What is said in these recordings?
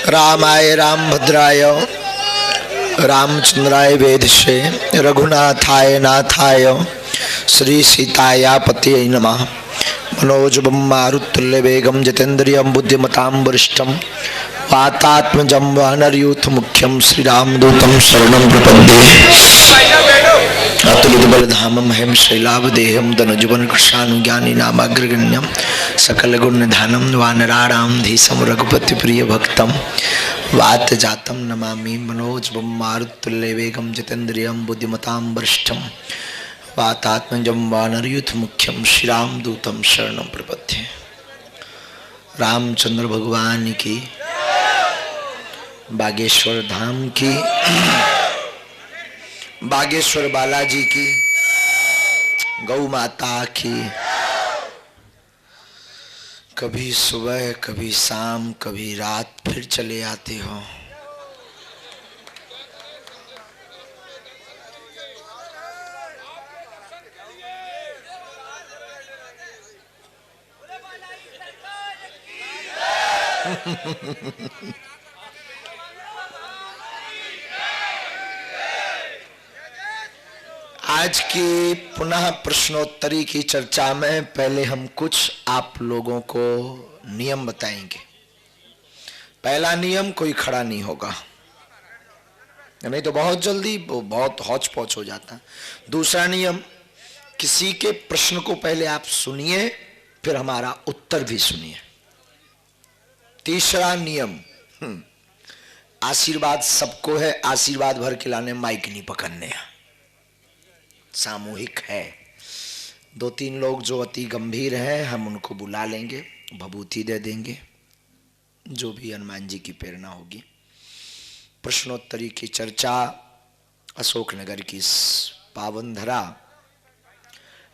रामाय रामभद्राय रामचंद्राय वेधसे रघुनाथाय नाथाय श्री सीताया पतये नमः। मनोजवं मारुतुल्यवेगं जितेन्द्रियं बुद्धिमतां वरिष्ठं वातात्मजं वानरयूथमुख्यं श्रीरामदूतं शरणं प्रपद्ये। अतुलितबलधामं हेम शैलावदेहं धनुजवन कृशानुज्ञानी नामाग्रगण्यं सकलगुणनिधानं वानराणां धीशं रघुपतिप्रियभक्तं वातजातं नमामि। मनोजवं मारुतुल्यवेगं जितेन्द्रियं बुद्धिमतां वरिष्ठं वातात्मजं वानरयूथमुख्यं श्रीरामदूतं शरणं प्रपद्ये। रामचंद्र भगवान की, बागेश्वर धाम की, बागेश्वर बालाजी की, गौ माता की। कभी सुबह कभी शाम कभी रात फिर चले आते हो। आज की पुनः प्रश्नोत्तरी की चर्चा में पहले हम कुछ आप लोगों को नियम बताएंगे। पहला नियम, कोई खड़ा नहीं होगा, नहीं तो बहुत जल्दी बहुत हौच पौच हो जाता। दूसरा नियम, किसी के प्रश्न को पहले आप सुनिए फिर हमारा उत्तर भी सुनिए। तीसरा नियम, आशीर्वाद सबको है, आशीर्वाद भर के लाने, माइक नहीं पकड़ने हैं, सामूहिक है। दो तीन लोग जो अति गंभीर हैं हम उनको बुला लेंगे, भभूति दे देंगे, जो भी हनुमान जी की प्रेरणा होगी। प्रश्नोत्तरी की चर्चा अशोकनगर की इस पावन धरा,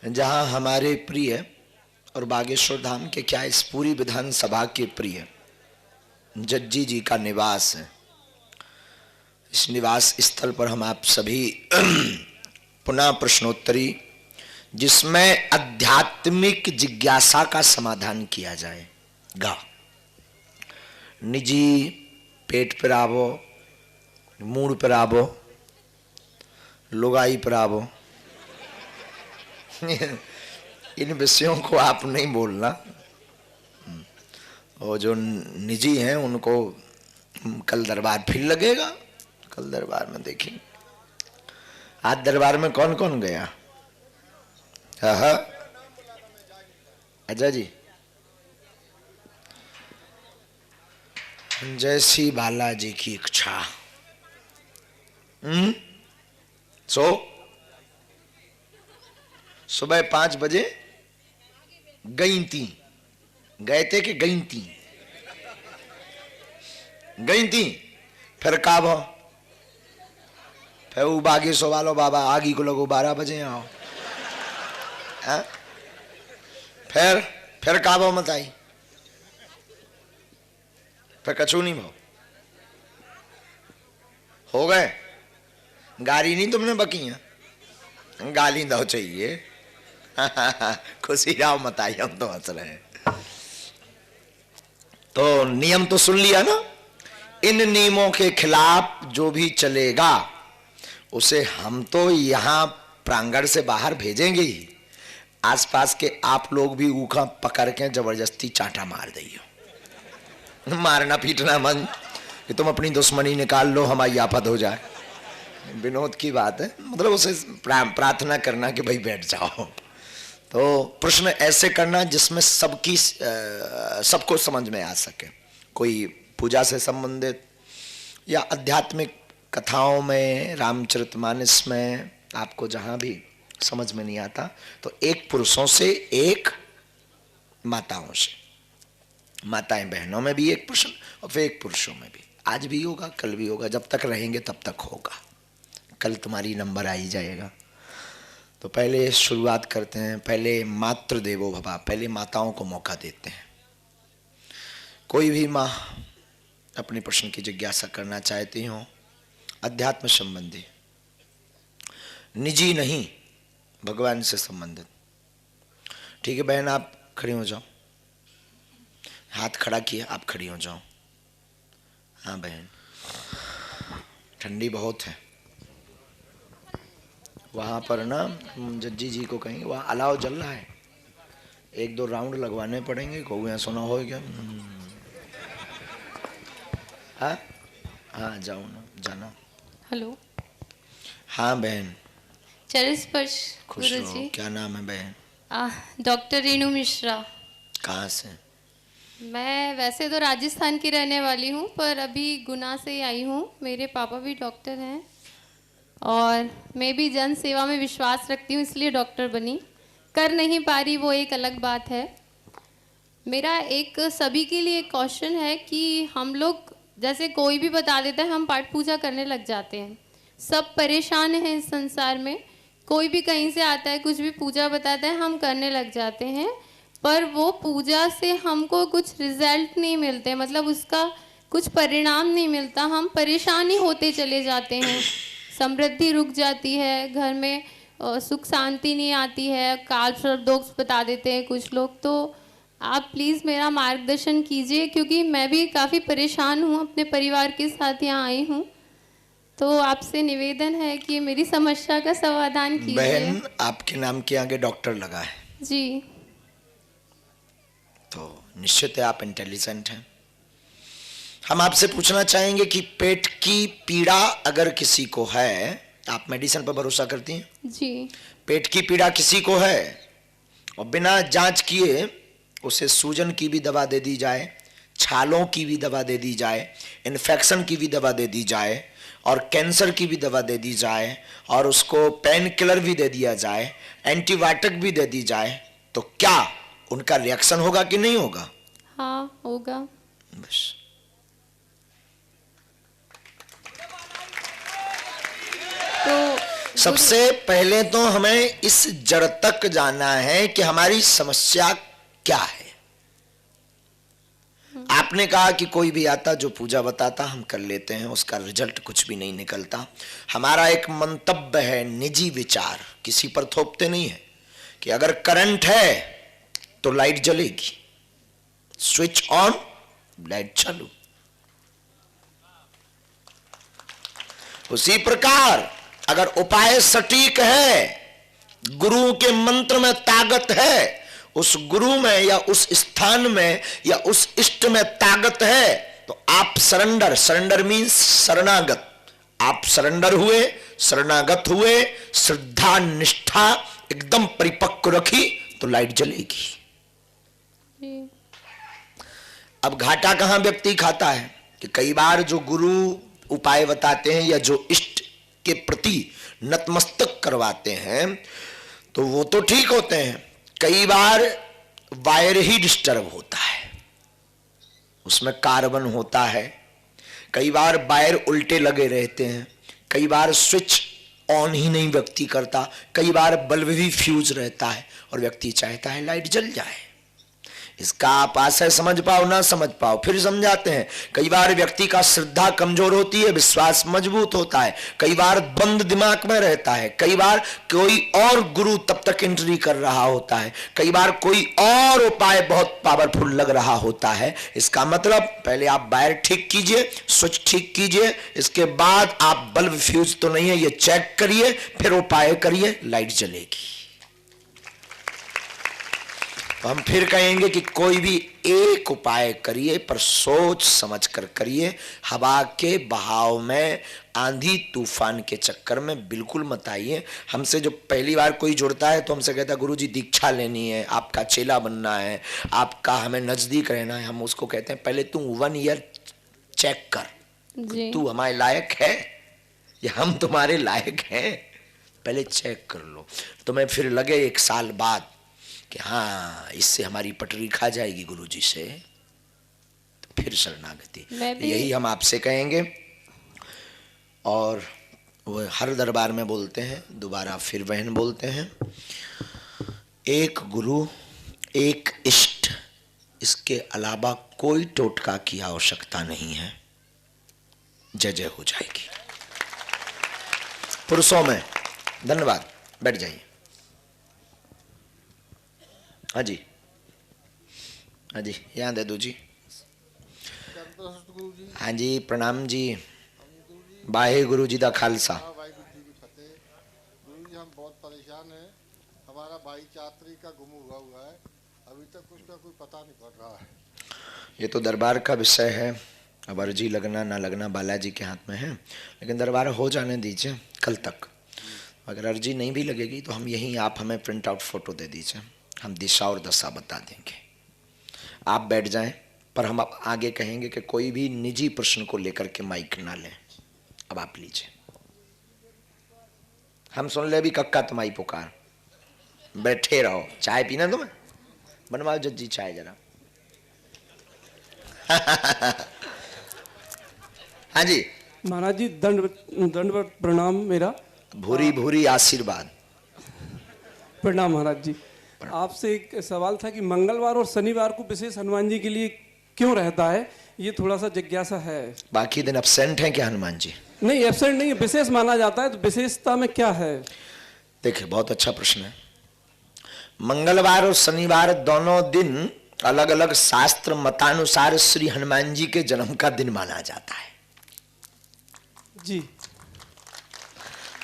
जहां हमारे प्रिय और बागेश्वर धाम के क्या इस पूरी विधानसभा के प्रिय जज्जी जी का निवास है। इस निवास स्थल पर हम आप सभी पुनः प्रश्नोत्तरी, जिसमें आध्यात्मिक जिज्ञासा का समाधान किया जाएगा। निजी पेट पर आवो, मूड पर आवो, लुगाई पर आवो, इन विषयों को आप नहीं बोलना। और जो निजी हैं उनको कल दरबार फिर लगेगा, कल दरबार में देखेंगे। आज दरबार में कौन कौन गया? अजय जी, जैसी बालाजी की इच्छा। सो सुबह 5 बजे गई थी, गए थे कि गई थी? गई थी। फिर का भो, फिर वो बागेश्वर वालो बाबा आगी को लगो 12 बजे आओ। फिर का भो मत आई, फिर कछू नहीं भाव हो गए। गाली नहीं तुमने बकी, गाली दो चाहिए। खुशी जाओ मत आई, हम तो हंस रहे हैं। तो नियम तो सुन लिया ना। इन नियमों के खिलाफ जो भी चलेगा उसे हम तो यहां प्रांगण से बाहर भेजेंगे ही। आसपास के आप लोग भी ऊखा पकड़ के जबरदस्ती चांटा मार दियो। मारना पीटना मन कि तुम अपनी दुश्मनी निकाल लो, हमारी आफत हो जाए, विनोद की बात है। मतलब उसे प्रार्थना करना कि भाई बैठ जाओ। तो प्रश्न ऐसे करना जिसमें सबको समझ में आ सके। कोई पूजा से संबंधित या आध्यात्मिक कथाओं में, रामचरितमानस में, आपको जहां भी समझ में नहीं आता तो एक पुरुषों से, एक माताओं से। माताएं बहनों में भी एक प्रश्न और फिर एक पुरुषों में भी। आज भी होगा, कल भी होगा, जब तक रहेंगे तब तक होगा। कल तुम्हारी नंबर आ ही जाएगा। तो पहले शुरुआत करते हैं। पहले मातृ देवो भव, पहले माताओं को मौका देते हैं। कोई भी माँ अपने प्रश्न की जिज्ञासा करना चाहती हो, अध्यात्म संबंधी, निजी नहीं, भगवान से संबंधित। ठीक है बहन, आप खड़ी हो जाओ, हाथ खड़ा किया, आप खड़ी हो जाओ। हाँ बहन, ठंडी बहुत है। वहाँ पर ना जज्जी जी को कहेंगे, वहाँ अलाव जल रहा है, 1-2 राउंड लगवाने पड़ेंगे। कौआ सुना हो क्या? हाँ हाँ, जाओ ना, जाना। हेलो। हाँ बहन, चरण स्पर्श खुश गुरु रहो। जी। क्या नाम है बहन? डॉक्टर रेणु मिश्रा। कहाँ से? मैं वैसे तो राजस्थान की रहने वाली हूँ, पर अभी गुना से आई हूँ। मेरे पापा भी डॉक्टर हैं और मैं भी जन सेवा में विश्वास रखती हूँ, इसलिए डॉक्टर बनी। कर नहीं पा रही वो एक अलग बात है। मेरा एक सभी के लिए एक क्वेश्चन है कि हम लोग जैसे कोई भी बता देता है, हम पाठ पूजा करने लग जाते हैं। सब परेशान हैं इस संसार में, कोई भी कहीं से आता है, कुछ भी पूजा बताता है, हम करने लग जाते हैं, पर वो पूजा से हमको कुछ रिजल्ट नहीं मिलते, मतलब उसका कुछ परिणाम नहीं मिलता। हम परेशान ही होते चले जाते हैं, समृद्धि रुक जाती है, घर में सुख शांति नहीं आती है, काल सर्प दोष बता देते हैं कुछ लोग। तो आप प्लीज़ मेरा मार्गदर्शन कीजिए, क्योंकि मैं भी काफ़ी परेशान हूँ, अपने परिवार के साथ यहाँ आई हूँ। तो आपसे निवेदन है कि मेरी समस्या का समाधान कीजिए। बहन, आपके नाम के आगे डॉक्टर लगा है जी। तो निश्चित है आप इंटेलिजेंट हैं। हम आपसे पूछना चाहेंगे कि पेट की पीड़ा अगर किसी को है, आप मेडिसिन पर भरोसा करती हैं? जी। पेट की पीड़ा किसी को है और बिना जांच किए उसे सूजन की भी दवा दे दी जाए, छालों की भी दवा दे दी जाए, इन्फेक्शन की भी दवा दे दी जाए और कैंसर की भी दवा दे दी जाए और उसको पेन किलर भी दे दिया जाए, एंटीबायोटिक भी दे दी जाए, तो क्या उनका रिएक्शन होगा कि नहीं होगा? हाँ, होगा। बस। तो सबसे पहले तो हमें इस जड़ तक जाना है कि हमारी समस्या क्या है। आपने कहा कि कोई भी आता जो पूजा बताता हम कर लेते हैं, उसका रिजल्ट कुछ भी नहीं निकलता। हमारा एक मंतव्य है, निजी विचार, किसी पर थोपते नहीं है, कि अगर करंट है तो लाइट जलेगी, स्विच ऑन, लाइट चालू। उसी प्रकार अगर उपाय सटीक है, गुरु के मंत्र में ताकत है, उस गुरु में या उस स्थान में या उस इष्ट में ताकत है, तो आप सरेंडर, सरेंडर मीन्स शरणागत, आप सरेंडर हुए, शरणागत हुए, श्रद्धा निष्ठा एकदम परिपक्व रखी तो लाइट जलेगी। अब घाटा कहां व्यक्ति खाता है कि कई बार जो गुरु उपाय बताते हैं या जो इष्ट के प्रति नतमस्तक करवाते हैं तो वो तो ठीक होते हैं, कई बार वायर ही डिस्टर्ब होता है, उसमें कार्बन होता है, कई बार वायर उल्टे लगे रहते हैं, कई बार स्विच ऑन ही नहीं व्यक्ति करता, कई बार बल्ब भी फ्यूज रहता है और व्यक्ति चाहता है लाइट जल जाए। इसका आप आशय समझ पाओ ना समझ पाओ फिर समझाते हैं। कई बार व्यक्ति का श्रद्धा कमजोर होती है, विश्वास मजबूत होता है, कई बार बंद दिमाग में रहता है, कई बार कोई और गुरु तब तक एंट्री कर रहा होता है, कई बार कोई और उपाय बहुत पावरफुल लग रहा होता है। इसका मतलब पहले आप वायर ठीक कीजिए, स्विच ठीक कीजिए, इसके बाद आप बल्ब फ्यूज तो नहीं है ये चेक करिए, फिर उपाय करिए, लाइट जलेगी। तो हम फिर कहेंगे कि कोई भी एक उपाय करिए पर सोच समझ कर करिए, हवा के बहाव में, आंधी तूफान के चक्कर में बिल्कुल मत आइए। हमसे जो पहली बार कोई जुड़ता है तो हमसे कहता है गुरुजी दीक्षा लेनी है, आपका चेला बनना है, आपका हमें नजदीक रहना है। हम उसको कहते हैं पहले तू 1 ईयर चेक कर, तू हमारे लायक है या हम तुम्हारे लायक हैं, पहले चेक कर लो। तो मैं फिर लगे 1 साल बाद कि हाँ इससे हमारी पटरी खा जाएगी गुरुजी से, तो फिर शरणागति। यही हम आपसे कहेंगे और वो हर दरबार में बोलते हैं, दोबारा फिर बहन बोलते हैं, एक गुरु एक इष्ट, इसके अलावा कोई टोटका की आवश्यकता नहीं है, जय जय हो जाएगी। पुरुषों में धन्यवाद, बैठ जाइए। हाँ जी, हाँ जी, यहाँ दे दो जी। गुरु जी। हाँ जी, प्रणाम जी। वाहे गुरु जी दा खालसा। वाहिगुरु जी की फतेह। गुरु जी हम बहुत परेशान हैं, हमारा भाई 4 तारीख का गुम हुआ है, अभी तक उसका कोई पता नहीं पड़ रहा है। ये तो दरबार का विषय है, अब अर्जी लगना ना लगना बालाजी के हाथ में है, लेकिन दरबार हो जाने दीजिए कल तक। अगर अर्जी नहीं भी लगेगी तो हम यहीं, आप हमें प्रिंट आउट फोटो दे दीजिए, हम दिशा और दशा बता देंगे। आप बैठ जाएं, पर हम अब आगे कहेंगे कि कोई भी निजी प्रश्न को लेकर के माइक ना लें। अब आप लीजिए, हम सुन ले भी कक्का तुम्हारी पुकार। बैठे रहो, चाय पीना तुम्हें? बनवाओ जज्जी चाय जरा। हाँ जी महाराज जी, दंडवत प्रणाम मेरा। भूरी भूरी आशीर्वाद। प्रणाम महाराज जी। आपसे एक सवाल था कि मंगलवार और शनिवार को विशेष हनुमान जी के लिए क्यों रहता है, ये थोड़ा सा जिज्ञासा है। बाकी दिन एब्सेंट हैं क्या हनुमान जी? नहीं, एब्सेंट नहीं है, विशेष माना जाता है, तो विशेषता में क्या है? देखिए, बहुत अच्छा प्रश्न है। मंगलवार और शनिवार दोनों दिन अलग अलग शास्त्र मतानुसार श्री हनुमान जी के जन्म का दिन माना जाता है जी।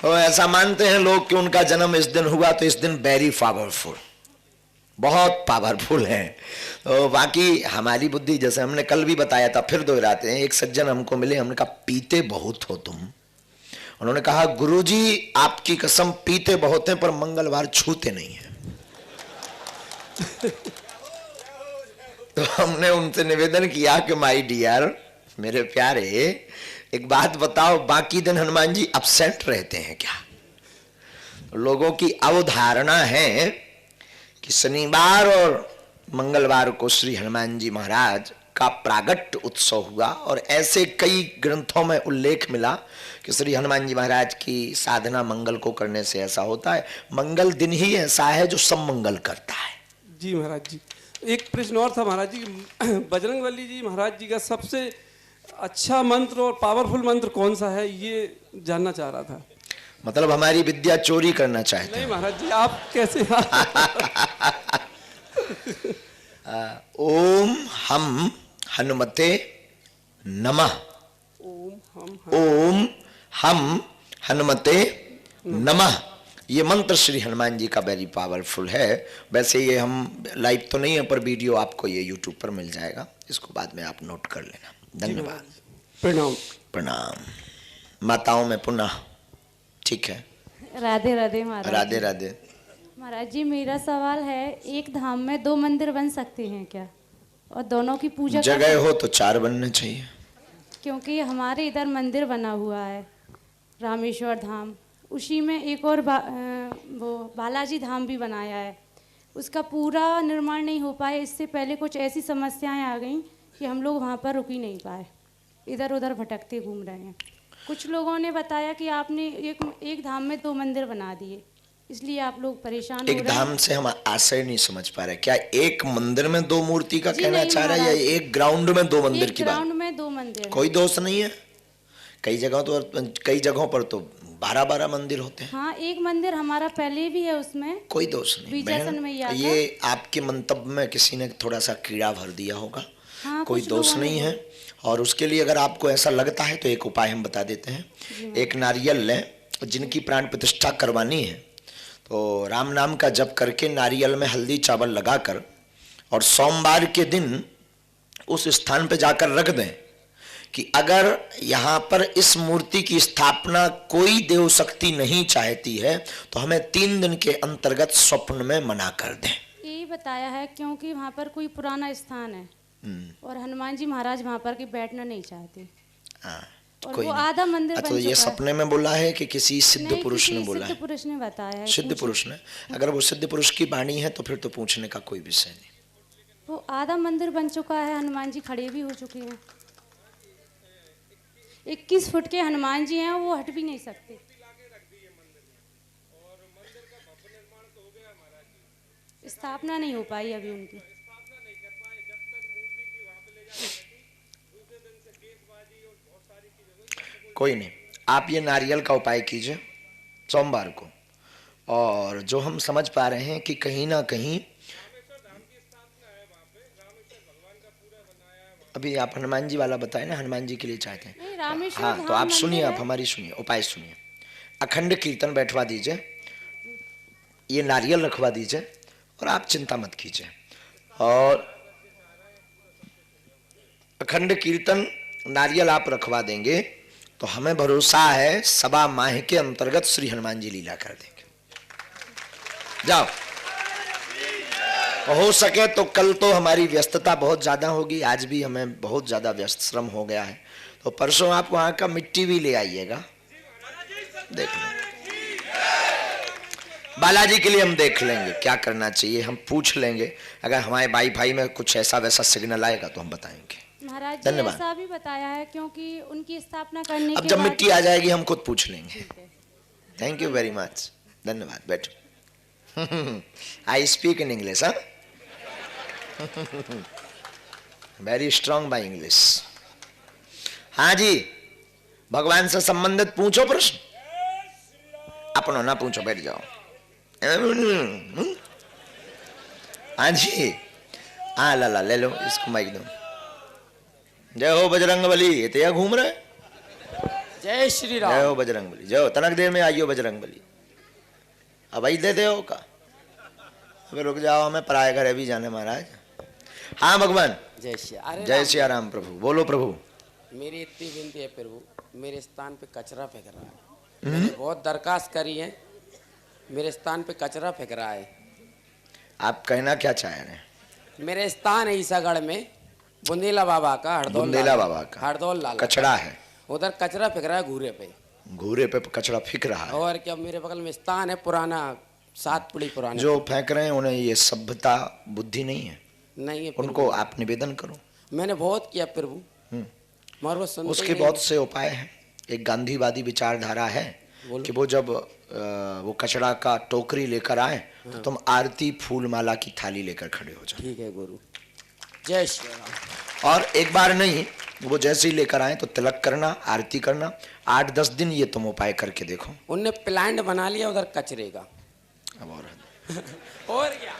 तो ऐसा मानते हैं लोग कि उनका जन्म इस दिन हुआ, तो इस दिन वेरी पावरफुल, बहुत पावरफुल है। तो बाकी हमारी बुद्धि, जैसे हमने कल भी बताया था, फिर दोहराते हैं। एक सज्जन हमको मिले, हमने कहा पीते बहुत हो तुम। उन्होंने कहा गुरुजी आपकी कसम पीते बहुत हैं पर मंगलवार छूते नहीं है। तो हमने उनसे निवेदन किया कि माय डियर, मेरे प्यारे, एक बात बताओ, बाकी दिन हनुमान जी अपसेंट रहते हैं क्या? लोगों की अवधारणा है कि शनिवार और मंगलवार को श्री हनुमान जी महाराज का प्रागट्य उत्सव हुआ, और ऐसे कई ग्रंथों में उल्लेख मिला कि श्री हनुमान जी महाराज की साधना मंगल को करने से ऐसा होता है। मंगल दिन ही ऐसा है जो सब मंगल करता है। जी महाराज जी, एक प्रश्न और था महाराज जी। बजरंगबली जी महाराज जी का सबसे अच्छा मंत्र और पावरफुल मंत्र कौन सा है, ये जानना चाह रहा था। मतलब हमारी विद्या चोरी करना चाहते नहीं महाराज जी, आप कैसे? ओम हम हनुमते नमः। ओम हम हनुमते नमः। ये मंत्र श्री हनुमान जी का वेरी पावरफुल है। वैसे ये हम लाइव तो नहीं है, पर वीडियो आपको ये यूट्यूब पर मिल जाएगा, इसको बाद में आप नोट कर लेना। धन्यवाद। प्रणाम। प्रणाम। माताओं में पुनः। ठीक है, राधे राधे महाराज। राधे राधे। महाराज जी, मेरा सवाल है, एक धाम में 2 मंदिर बन सकते हैं क्या, और दोनों की पूजा जगह हो तो 4 बनने चाहिए। क्योंकि हमारे इधर मंदिर बना हुआ है रामेश्वर धाम, उसी में एक और वो बालाजी धाम भी बनाया है, उसका पूरा निर्माण नहीं हो पाया। इससे पहले कुछ ऐसी समस्याएं आ गई कि हम लोग वहाँ पर रुक ही नहीं पाए, इधर उधर भटकते घूम रहे हैं। कुछ लोगों ने बताया कि आपने एक धाम में 2 मंदिर बना दिए, इसलिए आप लोग परेशान हो रहे हैं। एक धाम से हम आशय नहीं समझ पा रहे, क्या एक मंदिर में 2 मूर्ति का जी कहना नहीं चाह रहा है, या एक ग्राउंड में 2 मंदिर की बात? ग्राउंड में 2 मंदिर। कोई दोष नहीं है, कई जगहों पर तो 12-12 मंदिर होते हैं। हाँ, एक मंदिर हमारा पहले भी है, उसमें कोई दोष नहीं बीजासन बहन, मैया का। ये आपके मंतव्य में किसी ने थोड़ा सा कीड़ा भर दिया होगा। हाँ, कोई कुछ दोष लोगों ने नहीं है। और उसके लिए अगर आपको ऐसा लगता है तो एक उपाय हम बता देते हैं। एक नारियल लें, जिनकी प्राण प्रतिष्ठा करवानी है तो राम नाम का जप करके नारियल में हल्दी चावल लगाकर, और सोमवार के दिन उस स्थान पर जाकर रख दें कि अगर यहाँ पर इस मूर्ति की स्थापना कोई देव शक्ति नहीं चाहती है तो हमें 3 दिन के अंतर्गत स्वप्न में मना कर दें। यही बताया है, क्योंकि वहाँ पर कोई पुराना स्थान है और हनुमान जी महाराज वहाँ पर के बैठना नहीं चाहते। हाँ, और कोई वो नहीं। आधा मंदिर बन तो ये चुका है। सपने में बोला है कि किसी सिद्ध नहीं, पुरुष किसी ने बोला सिद्ध है? पुरुष ने बताया है। सिद्ध पुरुष ने। अगर वो सिद्ध पुरुष की वाणी है तो फिर तो पूछने का कोई विषय नहीं। वो आधा मंदिर बन चुका है, हनुमान जी खड़े भी हो चुके हैं। 21 फुट के हनुमान जी हैं, वो हट भी नहीं सकते। स्थापना नहीं हो पाई अभी उनकी। कोई नहीं, आप ये नारियल का उपाय कीजिए सोमवार को। और जो हम समझ पा रहे हैं कि कहीं ना कहीं अभी आप हनुमान जी वाला बताए ना, हनुमान जी के लिए चाहते हैं। नहीं, रामेश्वर हाँ, तो धाम आप सुनिए, मंदिर आप है। हमारी सुनिए, उपाय सुनिए। अखंड कीर्तन बैठवा दीजिए, ये नारियल रखवा दीजिए, और आप चिंता मत कीजिए। और अखंड कीर्तन नारियल आप रखवा देंगे तो हमें भरोसा है सवा माह के अंतर्गत श्री हनुमान जी लीला कर देंगे। जाओ, हो सके तो कल तो हमारी व्यस्तता बहुत ज्यादा होगी, आज भी हमें बहुत ज्यादा व्यस्त श्रम हो गया है, तो परसों आप वहां का मिट्टी भी ले आइएगा, देख लेंगे। बालाजी के लिए हम देख लेंगे क्या करना चाहिए, हम पूछ लेंगे, अगर हमारे वाईफाई में कुछ ऐसा वैसा सिग्नल आएगा तो हम बताएंगे। महाराज जी धन्यवाद। ऐसा भी बताया है, क्योंकि उनकी स्थापना करने अब के जब बाद मिट्टी आ जाएगी हम खुद पूछ लेंगे। थैंक यू वेरी मच, धन्यवाद, बैठो। आई स्पीक इन इंग्लिश, हाँ, वेरी स्ट्रांग बाय इंग्लिश। हाँ जी, भगवान से संबंधित पूछो प्रश्न, अपनो ना पूछो, बैठ जाओ। हाँ जी, हाँ ला ले लो इसको, माइक दो। जय हो बजरंगबली, ये तो यहाँ घूम रहे। जय श्री राम। जय हो बजरंगबली, जय हो, तनक देर में आइयो बजरंगबली। अब आई दे हो का, अबे रुक जाओ, हमें पराये घर भी जाने महाराज। हाँ भगवान, जय श्री, अरे जय सिया राम प्रभु, बोलो प्रभु। मेरी इतनी विनती है प्रभु, मेरे स्थान पे कचरा फेंक रहा है। मैंने बहुत दरखास्त करी है, मेरे स्थान पे कचरा फेंक रहा है। आप कहना क्या चाह रहे हैं? मेरे स्थान है ईसागढ़ में, बुंदेला बाबा का, हरदौल बुंदेला बाबा का हरदौल लाल कचड़ा है, उधर कचरा फेंक रहा है घूरे पे। घूरे पे कचड़ा फेंक रहा है। और क्या, मेरे बगल में स्थान है पुराना, 7 पीढ़ी पुराना। जो फेंक रहे हैं उन्हें ये सभ्यता बुद्धि नहीं है, नहीं है प्रभु। उनको आप निवेदन करो। मैंने बहुत किया प्रभु, मगर वो सुनते उसके ही नहीं। बहुत से उपाय हैं। एक गांधीवादी विचारधारा है कि वो जब वो कचड़ा का टोकरी लेकर आए तो तुम आरती फूल माला की थाली लेकर खड़े हो जाओ। ठीक है गुरु, जय श्री राम। और एक बार नहीं, वो जैसे ही लेकर आए तो तिलक करना, आरती करना, 8-10 दिन ये तुम उपाय करके देखो। उनने प्लांट बना लिया उधर कचरे का। अब और क्या,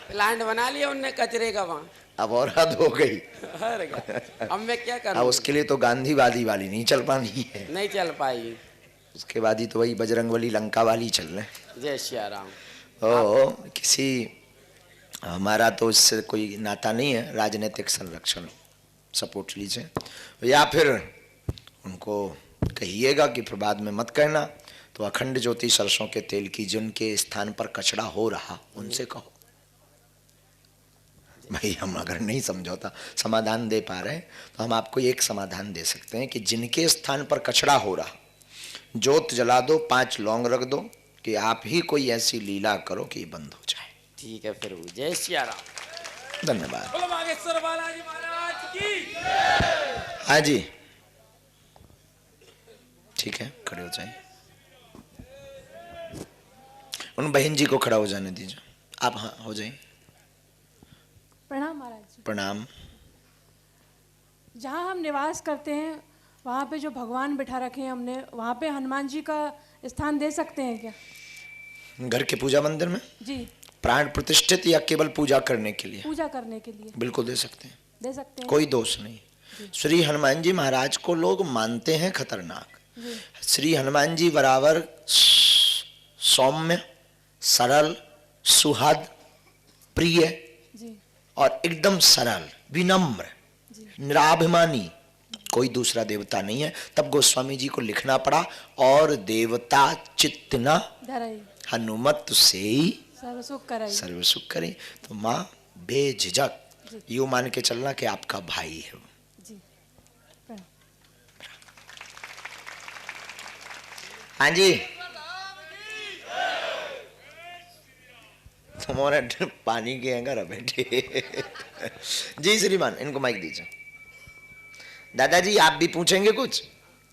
प्लांट बना लिया उनने कचरे का वहाँ। और हद हो गई। अरे क्या, अब मैं क्या अब करूँ? उसके लिए तो गांधीवादी वाली नहीं चल पानी है, नहीं चल पाएगी। उसके बाद ही तो वही बजरंगबली लंका वाली चल रहे। जय श्री राम। ओ किसी, हमारा तो इससे कोई नाता नहीं है, राजनीतिक संरक्षण सपोर्ट लीजिए, या फिर उनको कहिएगा कि फिर बाद में मत कहना, तो अखंड ज्योति सरसों के तेल की जिनके स्थान पर कचड़ा हो रहा उनसे कहो। भाई हम अगर नहीं समझौता समाधान दे पा रहे हैं तो हम आपको एक समाधान दे सकते हैं कि जिनके स्थान पर कचड़ा हो रहा, जोत जला दो, 5 लौंग रख दो कि आप ही कोई ऐसी लीला करो कि ये बंद हो जाए। ठीक है फिर, जय श्री राम। धन्यवाद। बोलो बागेश्वर बालाजी महाराज की। हाँ जी, ठीक है, खड़े हो जाइए। उन बहन जी को खड़ा हो जाने दीजिए। आप हाँ हो जाइए। प्रणाम महाराज जी। प्रणाम। जहाँ हम निवास करते हैं वहाँ पे जो भगवान बिठा रखे हैं हमने, वहाँ पे हनुमान जी का स्थान दे सकते हैं क्या? घर के पूजा मंदिर में जी, प्राण प्रतिष्ठित या केवल पूजा करने के लिए? पूजा करने के लिए बिल्कुल दे सकते हैं, दे सकते हैं। कोई दोष नहीं। श्री हनुमान जी महाराज को लोग मानते हैं खतरनाक। श्री हनुमान जी बराबर सौम्य, सरल, सुहद, प्रिय जी और एकदम सरल, विनम्र, निराभिमानी कोई दूसरा देवता नहीं है। तब गोस्वामी जी को लिखना पड़ा, और देवता चित्त न धराई हनुमत से ही सर्व सुख कराई। सर्व सुख करें। तो माँ बेझिझक यूं मान के चलना कि आपका भाई है। जी, प्रणाम। हाँ जी, तुम्हारे पानी के अंदर बैठे। जी श्रीमान, इनको माइक दीजिए। दादाजी आप भी पूछेंगे कुछ?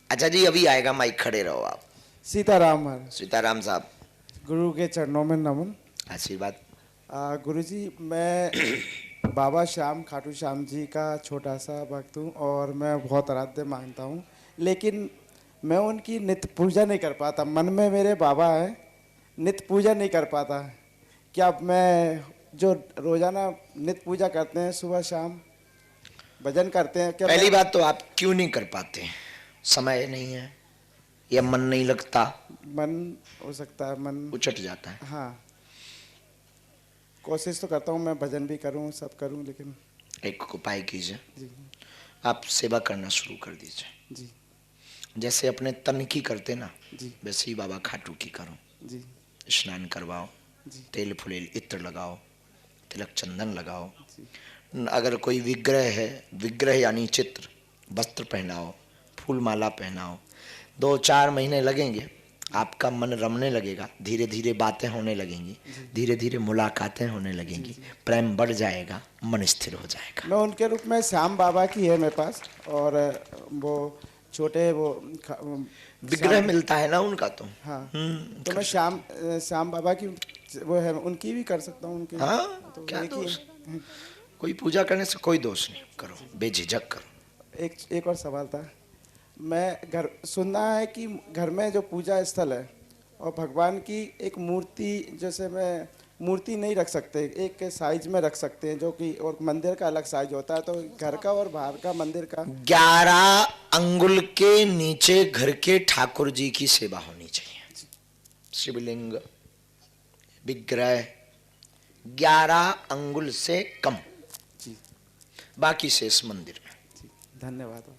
अच्छा जी, अभी आएगा माइक, खड़े रहो आप। सीताराम महाराज। सीताराम साहब, गुरु के चरणों में नमन। आशीर्वाद। गुरु जी, मैं बाबा श्याम खाटू श्याम जी का छोटा सा भक्त हूँ और मैं बहुत आराध्य मानता हूँ, लेकिन मैं उनकी नित्य पूजा नहीं कर पाता। मन में मेरे बाबा है, नित्य पूजा नहीं कर पाता। क्या मैं जो रोजाना नित्य पूजा करते हैं सुबह शाम, भजन करते हैं क्या? पहली बात तो आप क्यों नहीं कर पाते? समय नहीं है या मन नहीं लगता? मन हो सकता है, मन उचट जाता है। हाँ, कोशिश तो करता हूँ मैं भजन भी करूँ, सब करूँ, लेकिन एक उपाय कीजिए, जी आप सेवा करना शुरू कर दीजिए। जी जैसे अपने तन की करते ना, जी वैसे ही बाबा खाटू की करो। जी स्नान करवाओ, जी तेल फुलेल इत्र लगाओ, तिलक चंदन लगाओ। जी अगर कोई विग्रह है, विग्रह यानी चित्र, वस्त्र पहनाओ, फूल माला पहनाओ। 2-4 महीने लगेंगे, आपका मन रमने लगेगा, धीरे धीरे बातें होने लगेंगी, धीरे धीरे मुलाकातें होने लगेंगी, प्रेम बढ़ जाएगा, मन स्थिर हो जाएगा। मैं उनके रूप में श्याम बाबा की है मेरे पास, और वो छोटे वो विग्रह मिलता है ना उनका तो। हाँ, तो मैं श्याम बाबा की वो है, उनकी भी कर सकता हूँ उनकी। हाँ, तो क्या एक ही दोष? है। कोई पूजा करने से कोई दोष नहीं, करो, बेझिझक करो। एक और सवाल था, मैं घर सुनना है कि घर में जो पूजा स्थल है और भगवान की एक मूर्ति, जैसे मैं मूर्ति नहीं रख सकते, एक के साइज में रख सकते हैं, जो कि और मंदिर का अलग साइज होता है, तो घर का और बाहर का मंदिर का 11 अंगुल के नीचे घर के ठाकुर जी की सेवा होनी चाहिए। शिवलिंग विग्रह 11 अंगुल से कम, जी बाकी शेष मंदिर में। जी, धन्यवाद।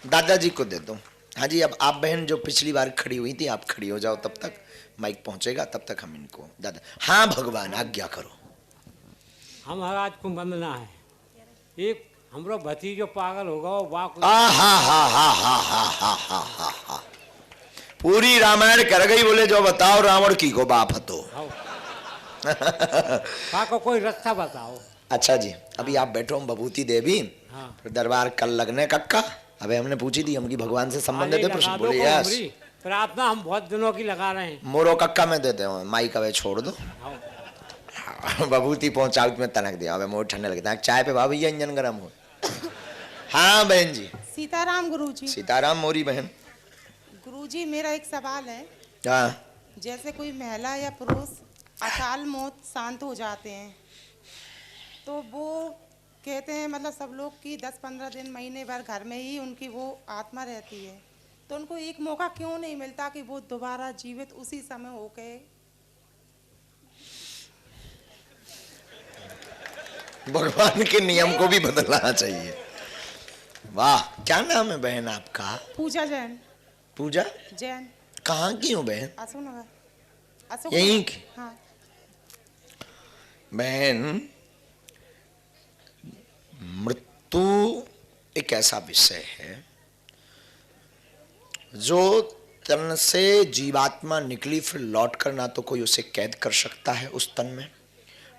दादाजी को दे दो। हाँ जी, अब आप बहन जो पिछली बार खड़ी हुई थी, आप खड़ी हो जाओ, तब तक माइक पहुंचेगा, तब तक हम इनको दादा। हाँ भगवान आज्ञा करो। हम महाराज को वंदना है। एक हमरो भतीजो पागल होगा वो वाक पूरी रामायण कर गई, बोले जो बताओ रावण की को बाप हतो। को कोई रास्ता बताओ। अच्छा जी, अभी आप बैठो, हम बभूति देवी, हाँ। फिर दरबार कल लगने कक्का। अबे हमने पूछी थी हमकी भगवान से संबंधित है प्रश्न, बोले कोई यस। उमरी, प्रार्थना हम बहुत दिनों की लगा रहे हैं। मोरो कक्का में देते हो, माइक अबे छोड़ दो। बभूति पहुंचाउत में तनक दिया, अबे मोर ठंडे लगता है, चाय पे भाभी इंजन गरम हो। हाँ बहन जी। सीताराम गुरुजी। सीताराम मोरी बहन। गुरुजी मेरा एक सवाल है, हाँ, जैसे कोई महिला या पुरुष अकाल मौत शांत हो जाते हैं, तो वो कहते हैं मतलब सब लोग की 10-15 दिन महीने भर घर में ही उनकी वो आत्मा रहती है, तो उनको एक मौका क्यों नहीं मिलता कि वो दोबारा जीवित उसी समय होके? भगवान के नियम को भी बदलना चाहिए। वाह, क्या नाम है बहन आपका? पूजा जैन। पूजा जैन। कहाँ की हो बहन? अशोकनगर। यहीं की? हाँ। बहन, मृत्यु एक ऐसा विषय है जो तन से जीवात्मा निकली, फिर लौट कर ना तो कोई उसे कैद कर सकता है उस तन में,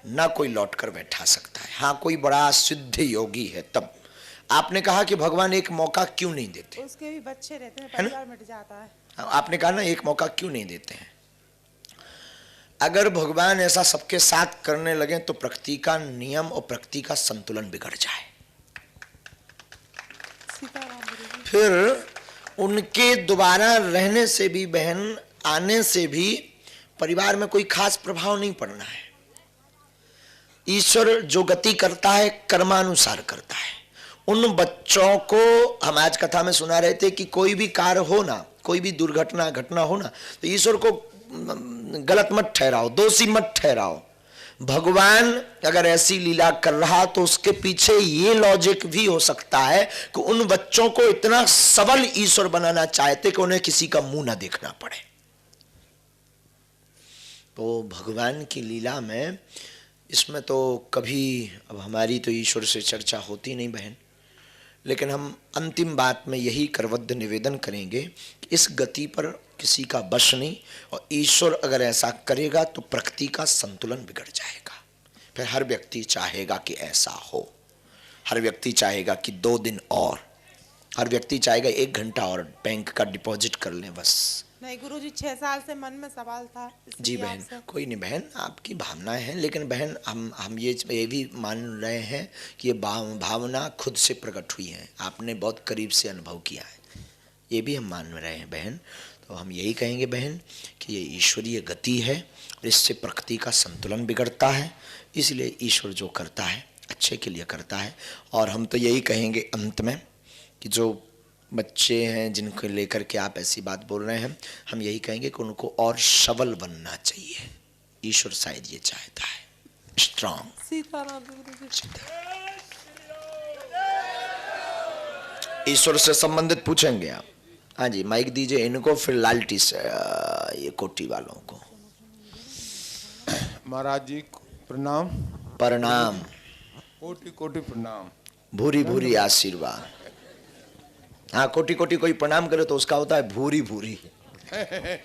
ना कोई लौट कर बैठा सकता है। हाँ, कोई बड़ा सिद्ध योगी है तब। आपने कहा कि भगवान एक मौका क्यों नहीं देते? उसके भी बच्चे रहते हैं, परिवार मिट जाता है। आपने कहा ना एक मौका क्यों नहीं देते हैं। अगर भगवान ऐसा सबके साथ करने लगे तो प्रकृति का नियम और प्रकृति का संतुलन बिगड़ जाए, फिर उनके दोबारा रहने से भी, बहन आने से भी परिवार में कोई खास प्रभाव नहीं पड़ना है। ईश्वर जो गति करता है कर्मानुसार करता है। उन बच्चों को हम आज कथा में सुना रहे थे कि कोई भी कार्य हो ना, कोई भी दुर्घटना घटना हो ना, तो ईश्वर को गलत मत ठहराओ, दोषी मत ठहराओ। भगवान अगर ऐसी लीला कर रहा तो उसके पीछे ये लॉजिक भी हो सकता है कि उन बच्चों को इतना सबल ईश्वर बनाना चाहते कि उन्हें किसी का मुंह ना देखना पड़े। तो भगवान की लीला में इसमें तो कभी, अब हमारी तो ईश्वर से चर्चा होती नहीं बहन, लेकिन हम अंतिम बात में यही करवद्ध निवेदन करेंगे कि इस गति पर किसी का वश नहीं, और ईश्वर अगर ऐसा करेगा तो प्रकृति का संतुलन बिगड़ जाएगा। फिर हर व्यक्ति चाहेगा कि ऐसा हो, हर व्यक्ति चाहेगा कि 2 दिन और, हर व्यक्ति चाहेगा 1 घंटा और बैंक का डिपॉजिट कर लें बस। नहीं गुरुजी, 6 साल से मन में सवाल था। जी बहन, कोई नहीं बहन, आपकी भावनाएं हैं, लेकिन बहन हम ये भी मान रहे हैं कि ये भावना खुद से प्रकट हुई है, आपने बहुत करीब से अनुभव किया है, ये भी हम मान रहे हैं बहन। तो हम यही कहेंगे बहन कि ये ईश्वरीय गति है, इससे प्रकृति का संतुलन बिगड़ता है, इसलिए ईश्वर जो करता है अच्छे के लिए करता है। और हम तो यही कहेंगे अंत में कि जो बच्चे हैं जिनको लेकर के आप ऐसी बात बोल रहे हैं, हम यही कहेंगे कि उनको और सबल बनना चाहिए। ईश्वर शायद ये चाहता है, स्ट्रांग। ईश्वर से संबंधित पूछेंगे आप? हाँ जी, माइक दीजिए इनको, फिर लालटी से ये कोटी वालों को। महाराज जी प्रणाम। प्रणाम। कोटि कोटि प्रणाम। भूरी भूरी आशीर्वाद। हाँ, कोटि कोटि कोई प्रणाम करे तो उसका होता है भूरी भूरी।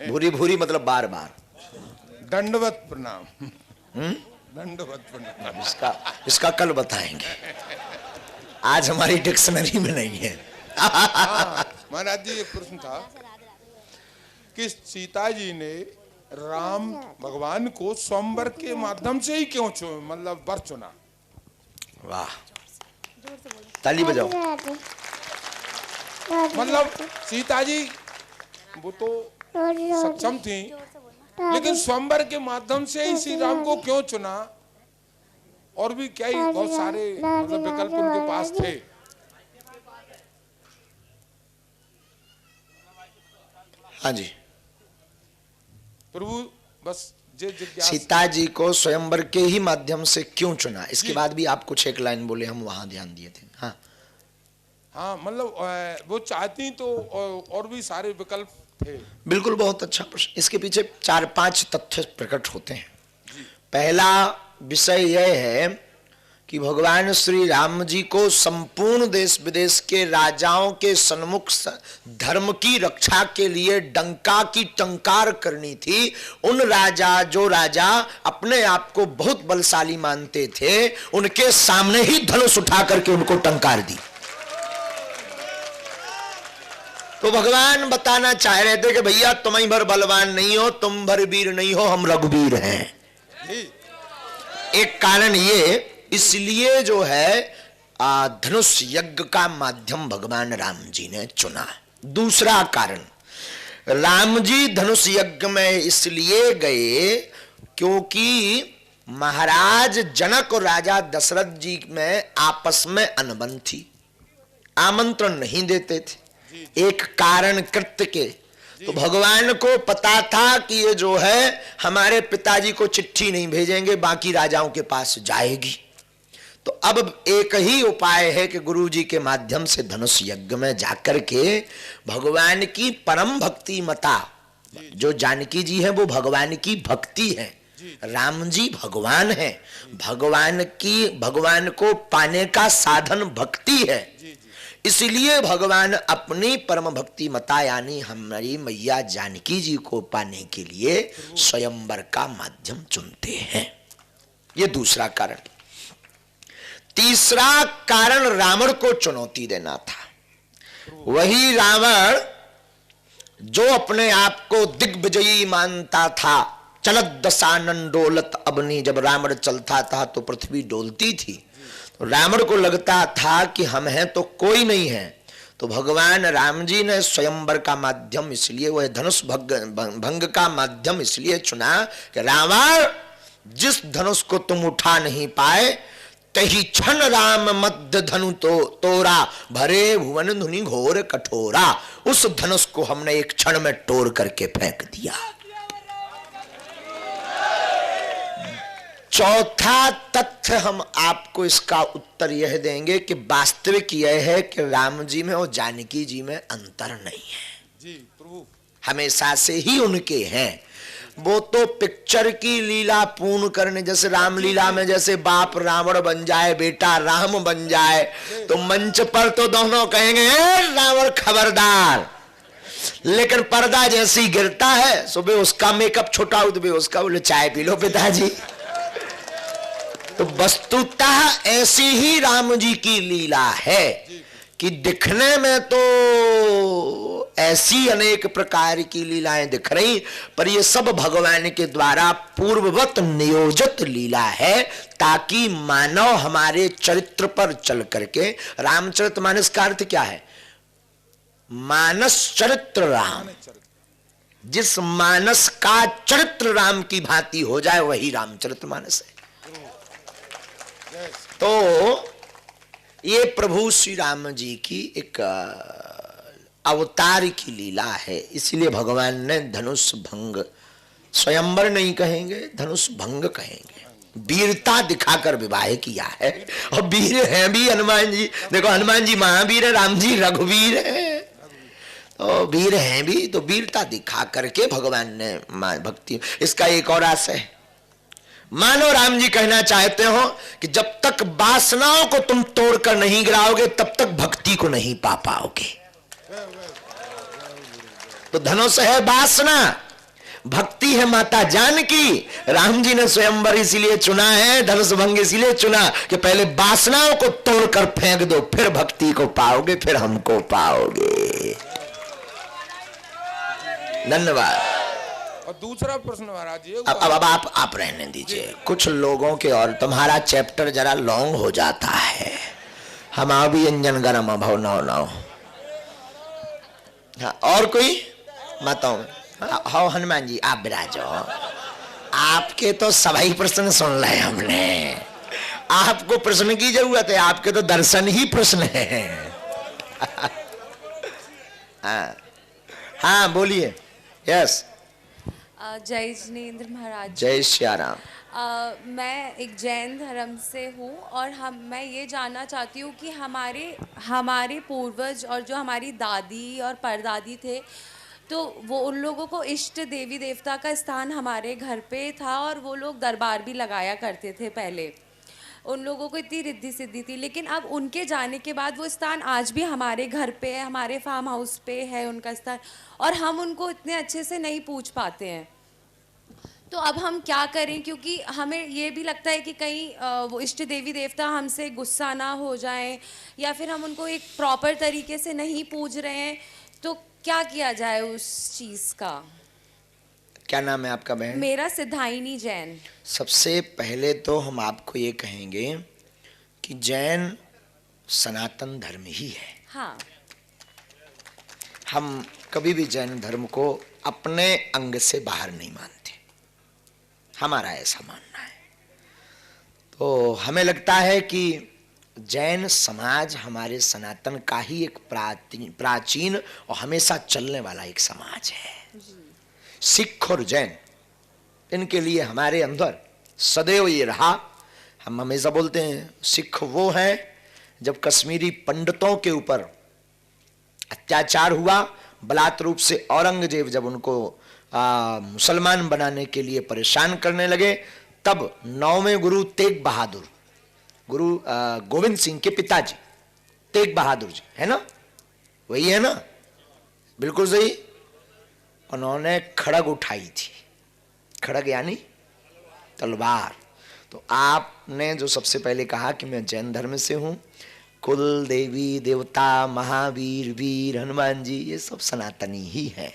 भूरी भूरी मतलब बार बार। दंडवत प्रणाम। दंडवत प्रणाम। इसका कल बताएंगे, आज हमारी डिक्शनरी में नहीं है। महाराज जी एक प्रश्न था कि सीता जी ने राम भगवान को स्वयंवर के माध्यम से ही क्यों मतलब वर चुना? वाह, ताली बजाओ। मतलब सीता जी वो तो सक्षम थी, लेकिन स्वयंवर के माध्यम से ही श्री राम को क्यों चुना? और भी क्या ही बहुत सारे मतलब विकल्प उनके पास थे। हाँ जी प्रभु, बस सीता जी को स्वयंवर के ही माध्यम से क्यों चुना? इसके बाद भी आप कुछ एक लाइन बोले, हम वहां ध्यान दिए थे। हाँ हाँ, मतलब वो चाहती तो और भी सारे विकल्प थे। बिल्कुल, बहुत अच्छा प्रश्न। इसके पीछे 4-5 तथ्य प्रकट होते हैं। पहला विषय यह है कि भगवान श्री राम जी को संपूर्ण देश विदेश के राजाओं के सन्मुख धर्म की रक्षा के लिए डंका की टंकार करनी थी। उन जो राजा अपने आप को बहुत बलशाली मानते थे, उनके सामने ही धनुष उठा करके उनको टंकार दी। तो भगवान बताना चाह रहे थे कि भैया तुम ही भर बलवान नहीं हो, तुम भर वीर नहीं हो, हम रघुवीर हैं। एक कारण ये, इसलिए जो है धनुष यज्ञ का माध्यम भगवान राम जी ने चुना। दूसरा कारण, राम जी धनुष यज्ञ में इसलिए गए क्योंकि महाराज जनक और राजा दशरथ जी में आपस में अनबन थी, आमंत्रण नहीं देते थे एक कारण कृत्य के। तो भगवान को पता था कि ये जो है हमारे पिताजी को चिट्ठी नहीं भेजेंगे, बाकी राजाओं के पास जाएगी। तो अब एक ही उपाय है कि गुरु जी के माध्यम से धनुष यज्ञ में जाकर के भगवान की परम भक्ति मता, जो जानकी जी है वो भगवान की भक्ति है, राम जी भगवान है, भगवान को पाने का साधन भक्ति है। इसलिए भगवान अपनी परम भक्ति मता यानी हमारी मैया जानकी जी को पाने के लिए स्वयंवर का माध्यम चुनते हैं। ये दूसरा कारण। तीसरा कारण रावण को चुनौती देना था। वही रावण जो अपने आप को दिग्विजयी मानता था, चलत दशानन डोलत अबनी, जब रावण चलता था तो पृथ्वी डोलती थी। तो रावण को लगता था कि हम हैं तो कोई नहीं है। तो भगवान राम जी ने स्वयंवर का माध्यम इसलिए, वह धनुष भंग का माध्यम इसलिए चुना कि रावण, जिस धनुष को तुम उठा नहीं पाए तही क्षण राम मध्य धनु तोरा, भरे भुवन धुनि घोर कठोरा। उस धनुष को हमने एक क्षण में तोड़ करके फेंक दिया। चौथा तथ्य हम आपको इसका उत्तर यह देंगे कि वास्तविक यह है कि राम जी में और जानकी जी में अंतर नहीं है जी प्रभु, हमेशा से ही उनके हैं। वो तो पिक्चर की लीला पूर्ण करने, जैसे रामलीला में जैसे बाप रावण बन जाए, बेटा राम बन जाए, तो मंच पर तो दोनों कहेंगे रावण खबरदार, लेकिन पर्दा जैसी गिरता है, सुबह उसका मेकअप छोटा हो तो उसका बोले चाय पी लो पिताजी। तो वस्तुतः ऐसी ही राम जी की लीला है कि दिखने में तो ऐसी अनेक प्रकार की लीलाएं दिख रही, पर ये सब भगवान के द्वारा पूर्ववत नियोजित लीला है, ताकि मानव हमारे चरित्र पर चल करके, रामचरितमानस का अर्थ क्या है? मानस चरित्र राम, जिस मानस का चरित्र राम की भांति हो जाए वही रामचरितमानस है। तो ये प्रभु श्री राम जी की एक अवतार की लीला है, इसलिए भगवान ने धनुष भंग, स्वयंवर नहीं कहेंगे, धनुष भंग कहेंगे, वीरता दिखाकर विवाह किया है। और वीर हैं भी हनुमान जी, देखो हनुमान जी महावीर है, राम जी रघुवीर है, तो वीर हैं भी, तो वीरता दिखा करके भगवान ने भक्ति। इसका एक और आशय है, मानो राम जी कहना चाहते हो कि जब तक वासनाओं को तुम तोड़कर नहीं गिराओगे तब तक भक्ति को नहीं पा पाओगे। तो धनुष है वासना, भक्ति है माता जानकी। राम जी ने स्वयंवर इसीलिए चुना है, धनुष भंग इसीलिए चुना कि पहले वासनाओं को तोड़कर फेंक दो, फिर भक्ति को पाओगे, फिर हमको पाओगे। धन्यवाद। और दूसरा प्रश्न महाराज जी, अब आप रहने दीजिए, कुछ लोगों के और तुम्हारा चैप्टर जरा लॉन्ग हो जाता है। हम भी अंजन गरम भव नौ नौ। हाँ, और कोई माताओं हाँ हनुमान जी आप विराजो। आपके तो सभी प्रश्न सुन रहे हमने, आपको प्रश्न की जरूरत है, आपके तो दर्शन ही प्रश्न है। हाँ हाँ बोलिए। यस जय जिनेंद्र महाराज। जय श्री राम। मैं एक जैन धर्म से हूँ और मैं ये जानना चाहती हूँ कि हमारे पूर्वज और जो हमारी दादी और परदादी थे, तो वो उन लोगों को इष्ट देवी देवता का स्थान हमारे घर पे था और वो लोग दरबार भी लगाया करते थे पहले। उन लोगों को इतनी रिद्धि सिद्धि थी, लेकिन अब उनके जाने के बाद वो स्थान आज भी हमारे घर पे है, हमारे फार्म हाउस पे है उनका स्थान, और हम उनको इतने अच्छे से नहीं पूछ पाते हैं। तो अब हम क्या करें, क्योंकि हमें ये भी लगता है कि कहीं वो इष्ट देवी देवता हमसे गुस्सा ना हो जाएं, या फिर हम उनको एक प्रॉपर तरीके से नहीं पूज रहे हैं, तो क्या किया जाए उस चीज़ का। क्या नाम है आपका बहन? मेरा सिद्धाइनी जैन। सबसे पहले तो हम आपको ये कहेंगे कि जैन सनातन धर्म ही है। हाँ। हम कभी भी जैन धर्म को अपने अंग से बाहर नहीं मानते, हमारा ऐसा मानना है। तो हमें लगता है कि जैन समाज हमारे सनातन का ही एक प्राचीन और हमेशा चलने वाला एक समाज है। सिख और जैन, इनके लिए हमारे अंदर सदैव ये रहा। हम हमेशा बोलते हैं सिख वो है, जब कश्मीरी पंडितों के ऊपर अत्याचार हुआ, बलात् रूप से औरंगजेब जब उनको मुसलमान बनाने के लिए परेशान करने लगे, तब 9वें गुरु तेग बहादुर, गुरु गोविंद सिंह के पिताजी तेग बहादुर जी, है ना, वही है ना, बिल्कुल सही, उन्होंने खड़ग उठाई थी। खड़ग यानी तलवार। तो आपने जो सबसे पहले कहा कि मैं जैन धर्म से हूं, कुल देवी देवता महावीर वीर हनुमान जी ये सब सनातनी ही हैं।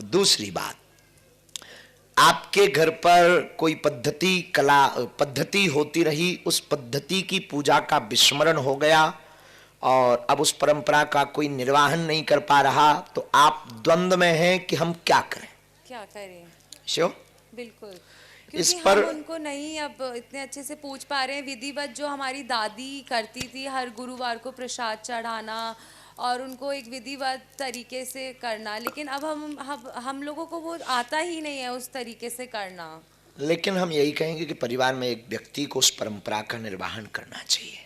दूसरी बात, आपके घर पर कोई पद्धति होती रही, उस पद्धति की पूजा का विस्मरण हो गया और अब उस परंपरा का कोई निर्वाहन नहीं कर पा रहा, तो आप द्वंद्व में हैं कि हम क्या करें। क्या करें? श्योर, बिल्कुल, इस क्योंकि पर हम उनको नहीं अब इतने अच्छे से पूछ पा रहे हैं। विधिवत जो हमारी दादी करती थी, हर गुरुवार को प्रसाद चढ़ाना और उनको एक विधिवत तरीके से करना, लेकिन अब हम लोगों को वो आता ही नहीं है उस तरीके से करना। लेकिन हम यही कहेंगे कि परिवार में एक व्यक्ति को उस परंपरा का निर्वाहन करना चाहिए,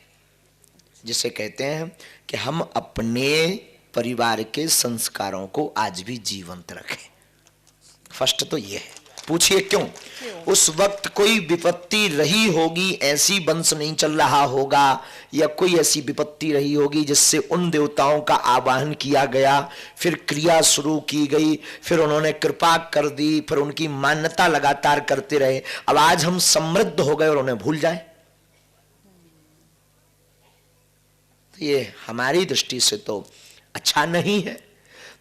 जिसे कहते हैं कि हम अपने परिवार के संस्कारों को आज भी जीवंत रखें। फर्स्ट तो ये है। पूछिए क्यों? उस वक्त कोई विपत्ति रही होगी, ऐसी वंश नहीं चल रहा होगा, या कोई ऐसी विपत्ति रही होगी जिससे उन देवताओं का आवाहन किया गया, फिर क्रिया शुरू की गई, फिर उन्होंने कृपा कर दी, फिर उनकी मान्यता लगातार करते रहे। अब आज हम समृद्ध हो गए और उन्हें भूल जाए, तो ये हमारी दृष्टि से तो अच्छा नहीं है।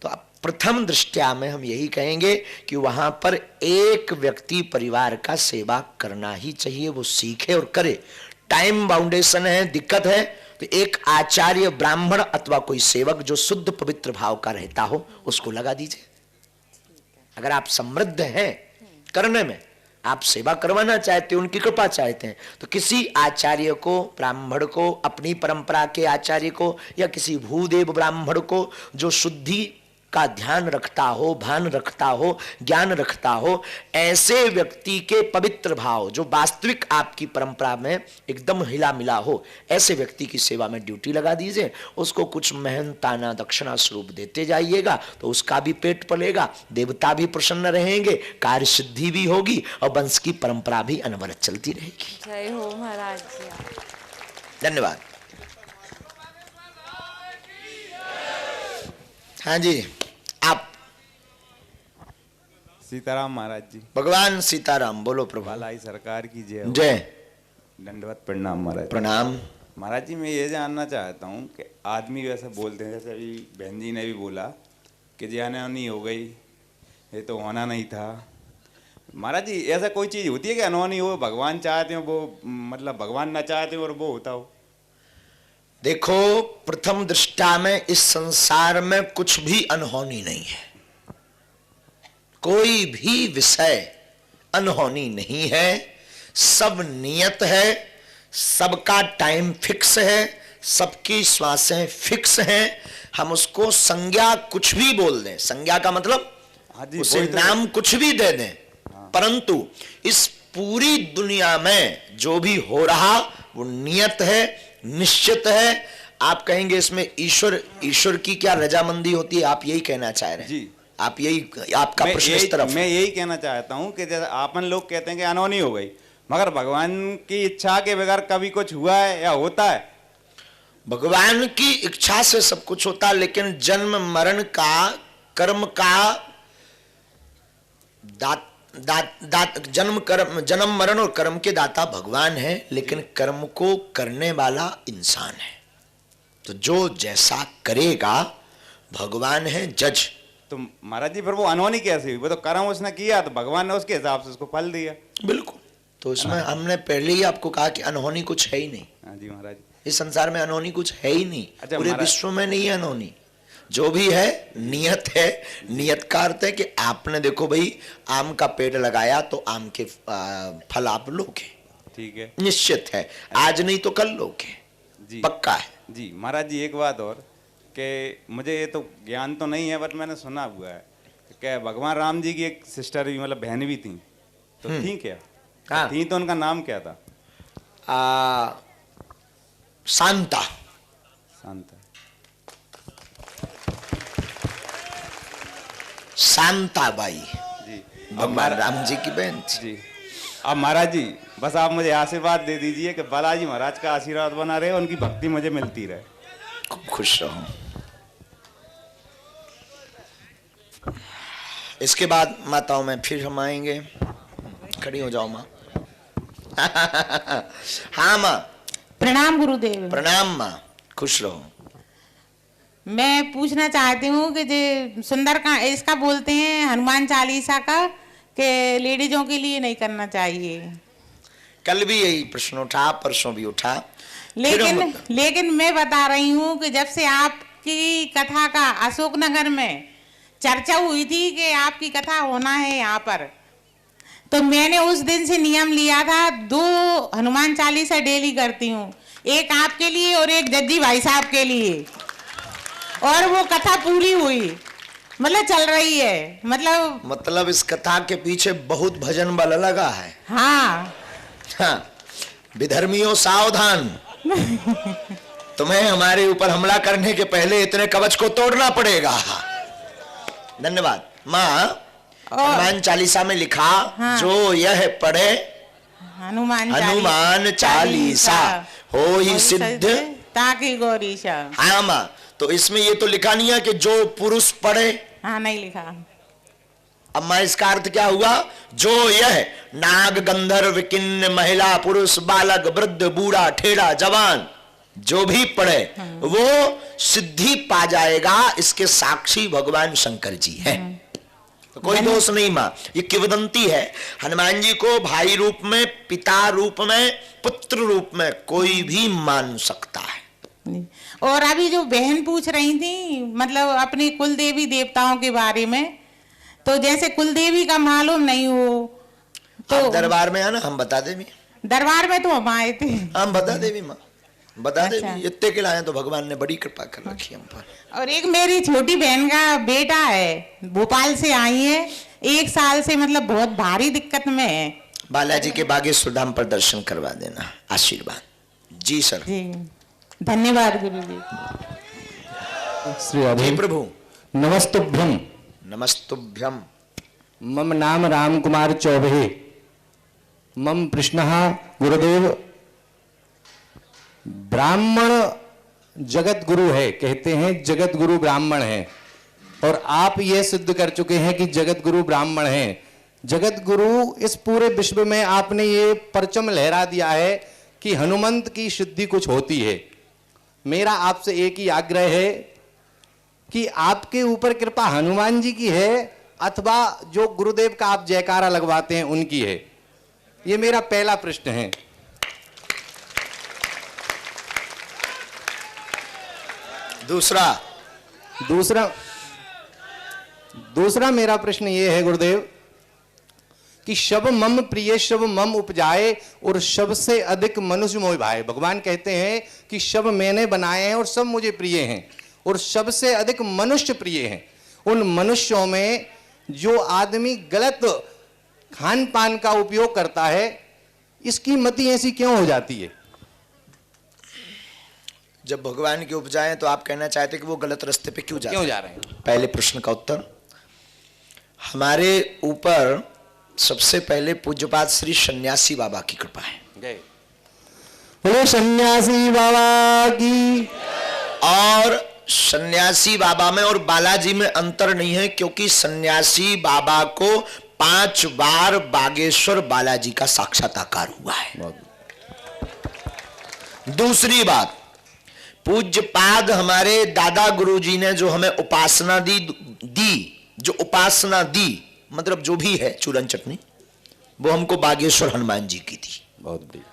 तो अब प्रथम दृष्टया में हम यही कहेंगे कि वहां पर एक व्यक्ति परिवार का सेवा करना ही चाहिए, वो सीखे और करे। टाइम बाउंडेशन है, दिक्कत है, तो एक आचार्य ब्राह्मण अथवा कोई सेवक जो शुद्ध पवित्र भाव का रहता हो उसको लगा दीजिए। अगर आप समृद्ध हैं करने में आप सेवा करवाना चाहते हैं, उनकी कृपा चाहते हैं, तो किसी आचार्य को, ब्राह्मण को, अपनी परंपरा के आचार्य को या किसी भूदेव ब्राह्मण को जो शुद्धि का ध्यान रखता हो, भान रखता हो, ज्ञान रखता हो, ऐसे व्यक्ति के पवित्र भाव जो वास्तविक आपकी परंपरा में एकदम हिला मिला हो, ऐसे व्यक्ति की सेवा में ड्यूटी लगा दीजिए। उसको कुछ मेहनताना दक्षिणा स्वरूप देते जाइएगा तो उसका भी पेट पलेगा, देवता भी प्रसन्न रहेंगे, कार्य सिद्धि भी होगी और वंश की परंपरा भी अनवरत चलती रहेगी। जय हो महाराज जी। धन्यवाद। हाँ जी, आप। सीताराम महाराज जी। भगवान सीताराम। बोलो प्रभु। भलाई सरकार की जय। जय। दंडवत प्रणाम महाराज। प्रणाम। महाराज जी, मैं ये जानना चाहता हूँ कि आदमी वैसे बोलते हैं, जैसे अभी बहन जी ने भी बोला कि जाने नहीं हो गई, ये तो होना नहीं था। महाराज जी, ऐसा कोई चीज़ होती है कि अनहोनी हो, भगवान चाहते हो वो, मतलब भगवान ना चाहते हो और वो होता हो? देखो, प्रथम दृष्टा में इस संसार में कुछ भी अनहोनी नहीं है। कोई भी विषय अनहोनी नहीं है, सब नियत है, सबका टाइम फिक्स है, सबकी श्वासें फिक्स हैं। हम उसको संज्ञा कुछ भी बोल दें, संज्ञा का मतलब उसे नाम कुछ भी दे दें, परंतु इस पूरी दुनिया में जो भी हो रहा वो नियत है, निश्चित है। आप कहेंगे इसमें ईश्वर की क्या रजामंदी होती है, आप यही कहना चाह रहे हैं? जी, आप यही, आपका प्रश्न इस तरफ। मैं यही कहना चाहता हूँ कि जैसे आपन लोग कहते हैं कि अनहोनी हो गई, मगर भगवान की इच्छा के बगैर कभी कुछ हुआ है या होता है? भगवान की इच्छा से सब कुछ होता है, लेकिन जन्म मरण का, कर्म का जन्म मरण और कर्म के दाता भगवान है, लेकिन कर्म को करने वाला इंसान है। तो जो जैसा करेगा, भगवान है जज। तो महाराज जी, फिर वो अनहोनी कैसे हुई? वो तो कर्म उसने किया तो भगवान ने उसके हिसाब से उसको फल दिया। बिल्कुल। तो इसमें हमने पहले ही आपको कहा कि अनहोनी कुछ है ही नहीं। हाँ जी महाराज। इस संसार में अनहोनी कुछ है ही नहीं। अच्छा, पूरे विश्व में नहीं है अनहोनी। जो भी है नियत है। नियत का अर्थ है कि आपने देखो भाई, आम का पेड़ लगाया तो आम के फल आप लोगे, ठीक है, निश्चित है। आज नहीं तो कल लोगे, जी पक्का है। जी महाराज जी, एक बात और कि मुझे ये तो ज्ञान तो नहीं है, बट मैंने सुना हुआ है कि भगवान राम जी की एक सिस्टर भी, मतलब बहन भी थी, तो थी क्या? हाँ। थी तो उनका नाम क्या था? शांता। शांता। शांताबाई जी, भगवान राम जी की बहन थी। जी। अब महाराज जी, बस आप मुझे आशीर्वाद दे दीजिए कि बालाजी महाराज का आशीर्वाद बना रहे, उनकी भक्ति मुझे मिलती रहे। खूब खुश रहो। इसके बाद माताओं में फिर हम आएंगे। खड़ी हो जाओ माँ। हाँ माँ। प्रणाम गुरुदेव। प्रणाम माँ, खुश रहो। मैं पूछना चाहती हूँ कि जो सुंदर का इसका बोलते हैं हनुमान चालीसा का, कि लेडीजों के लिए नहीं करना चाहिए। कल भी यही प्रश्न उठा, परसों भी उठा। लेकिन मैं बता रही हूँ कि जब से आपकी कथा का अशोकनगर में चर्चा हुई थी कि आपकी कथा होना है यहाँ पर, तो मैंने उस दिन से नियम लिया था, 2 हनुमान चालीसा डेली करती हूँ, एक आपके लिए और एक जज्जी भाई साहब के लिए, और वो कथा पूरी हुई, मतलब चल रही है। मतलब इस कथा के पीछे बहुत भजन बल लगा है। हाँ, हाँ। विधर्मियों सावधान, तुम्हें हमारे ऊपर हमला करने के पहले इतने कवच को तोड़ना पड़ेगा। धन्यवाद माँ। हनुमान चालीसा में लिखा, हाँ, जो यह पढ़े हनुमान चालीसा हो ही सिद्ध ताकि गौरीशा। हाँ माँ, तो इसमें ये तो लिखा नहीं है कि जो पुरुष पढ़े। हाँ, नहीं लिखा। अब माँ, इसका अर्थ क्या हुआ? जो यह नाग गंधर्व किन्न महिला पुरुष बालक वृद्ध बूढ़ा ठेड़ा जवान जो भी पढ़े वो सिद्धि पा जाएगा। इसके साक्षी भगवान शंकर जी हैं। तो कोई दोष नहीं माँ, ये किंवदंती है। हनुमान जी को भाई रूप में, पिता रूप में, पुत्र रूप में कोई भी मान सकता है। और अभी जो बहन पूछ रही थी, मतलब अपनी कुल देवी देवताओं के बारे में, तो जैसे कुल देवी का मालूम नहीं हो, आप दरबार में आना, हम बता दे भी। दरबार में तो हम आए थे। हम बता दे भी माँ, बता दे अच्छा। भी। इतने के लाए तो भगवान ने बड़ी कृपा कर रखी हम पर। और एक मेरी छोटी बहन का बेटा है, भोपाल से आई है, 1 साल से मतलब बहुत भारी दिक्कत में है। बालाजी के बागेश्वर धाम पर दर्शन करवा देना, आशीर्वाद। जी सर। जी धन्यवाद गुरु जी। श्री अभय प्रभु नमस्तुभ्यम। नमस्तुभ्यम। मम नाम राम कुमार चौबे। मम प्रश्नः गुरुदेव, ब्राह्मण जगत गुरु है, कहते हैं जगत गुरु ब्राह्मण है, और आप ये सिद्ध कर चुके हैं कि जगत गुरु ब्राह्मण है। जगत गुरु इस पूरे विश्व में आपने ये परचम लहरा दिया है कि हनुमंत की सिद्धि कुछ होती है। मेरा आपसे एक ही आग्रह है कि आपके ऊपर कृपा हनुमान जी की है अथवा जो गुरुदेव का आप जयकारा लगवाते हैं उनकी है। ये मेरा पहला प्रश्न है। दूसरा मेरा प्रश्न ये है गुरुदेव कि शब मम प्रिय शब मम उपजाए और शब से अधिक मनुष्य मोह भाए। भगवान कहते हैं कि शब मैंने बनाए हैं और सब मुझे प्रिय हैं, और शब से अधिक मनुष्य प्रिय हैं। उन मनुष्यों में जो आदमी गलत खान पान का उपयोग करता है, इसकी मति ऐसी क्यों हो जाती है? जब भगवान के उपजाए तो आप कहना चाहते कि वो गलत रास्ते पे क्यों जा रहे हैं? पहले प्रश्न का उत्तर, हमारे ऊपर सबसे पहले पूज्यपाद श्री सन्यासी बाबा की कृपा है। बोले सन्यासी बाबा की। और सन्यासी बाबा में और बालाजी में अंतर नहीं है, क्योंकि सन्यासी बाबा को 5 बार बागेश्वर बालाजी का साक्षात्कार हुआ है। दूसरी बात, पूज्यपाद हमारे दादा गुरुजी ने जो हमें उपासना जो उपासना दी, मतलब जो भी है चूरन चटनी, वो हमको बागेश्वर हनुमान जी की थी। बहुत बढ़िया।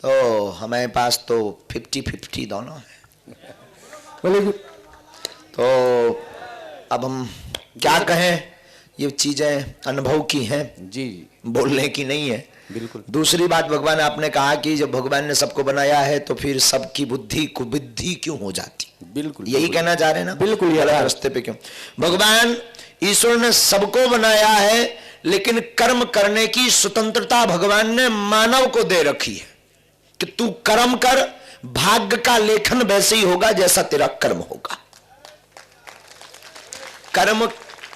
तो हमारे पास तो 50-50 दोनों है। तो अब हम क्या कहें, ये चीजें अनुभव की हैं जी, बोलने की नहीं है। बिल्कुल। दूसरी बात, भगवान आपने कहा कि जब भगवान ने सबको बनाया है तो फिर सबकी बुद्धि कुबुद्धि क्यों हो जाती? बिल्कुल यही कहना चाह रहे हैं ना? बिल्कुल। गलत रास्ते पे क्यों? भगवान ईश्वर ने सबको बनाया है, लेकिन कर्म करने की स्वतंत्रता भगवान ने मानव को दे रखी है कि तू कर्म कर, भाग्य का लेखन वैसे ही होगा जैसा तेरा कर्म होगा।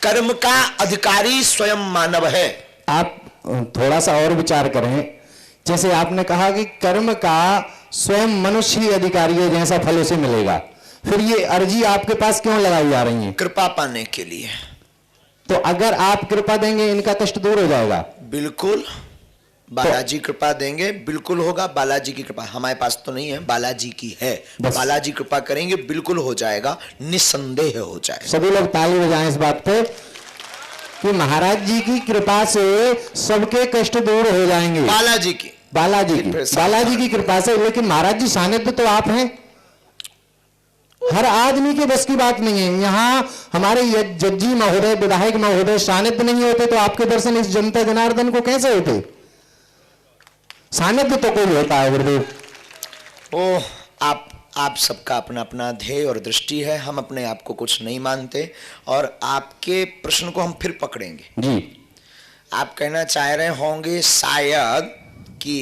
कर्म का अधिकारी स्वयं मानव है। आप थोड़ा सा और विचार करें, जैसे आपने कहा कि कर्म का स्वयं मनुष्य ही अधिकारी है, जैसा फल उसे मिलेगा, फिर ये अर्जी आपके पास क्यों लगाई जा रही है? कृपा पाने के लिए। तो अगर आप कृपा देंगे इनका कष्ट दूर हो जाएगा? बिल्कुल, बालाजी कृपा देंगे, बिल्कुल होगा। बालाजी की कृपा हमारे पास तो नहीं है, बालाजी की है। बालाजी कृपा करेंगे, बिल्कुल हो जाएगा, निसंदेह हो जाएगा। सभी लोग ताली बजाएं इस बात पे कि महाराज जी की कृपा से सबके कष्ट दूर हो जाएंगे। बालाजी की कृपा से। लेकिन महाराज जी सानिध्य तो आप हैं, हर आदमी के बस की बात नहीं है। यहाँ हमारे जज्जी महोदय, विधायक महोदय सानिध्य नहीं होते तो आपके दर्शन इस जनता जनार्दन को कैसे होते? सानिध्य तो कोई होता है गुरुदेव। ओ, आप सबका अपना अपना ध्येय और दृष्टि है, हम अपने आप को कुछ नहीं मानते। और आपके प्रश्न को हम फिर पकड़ेंगे जी। आप कहना चाह रहे होंगे शायद कि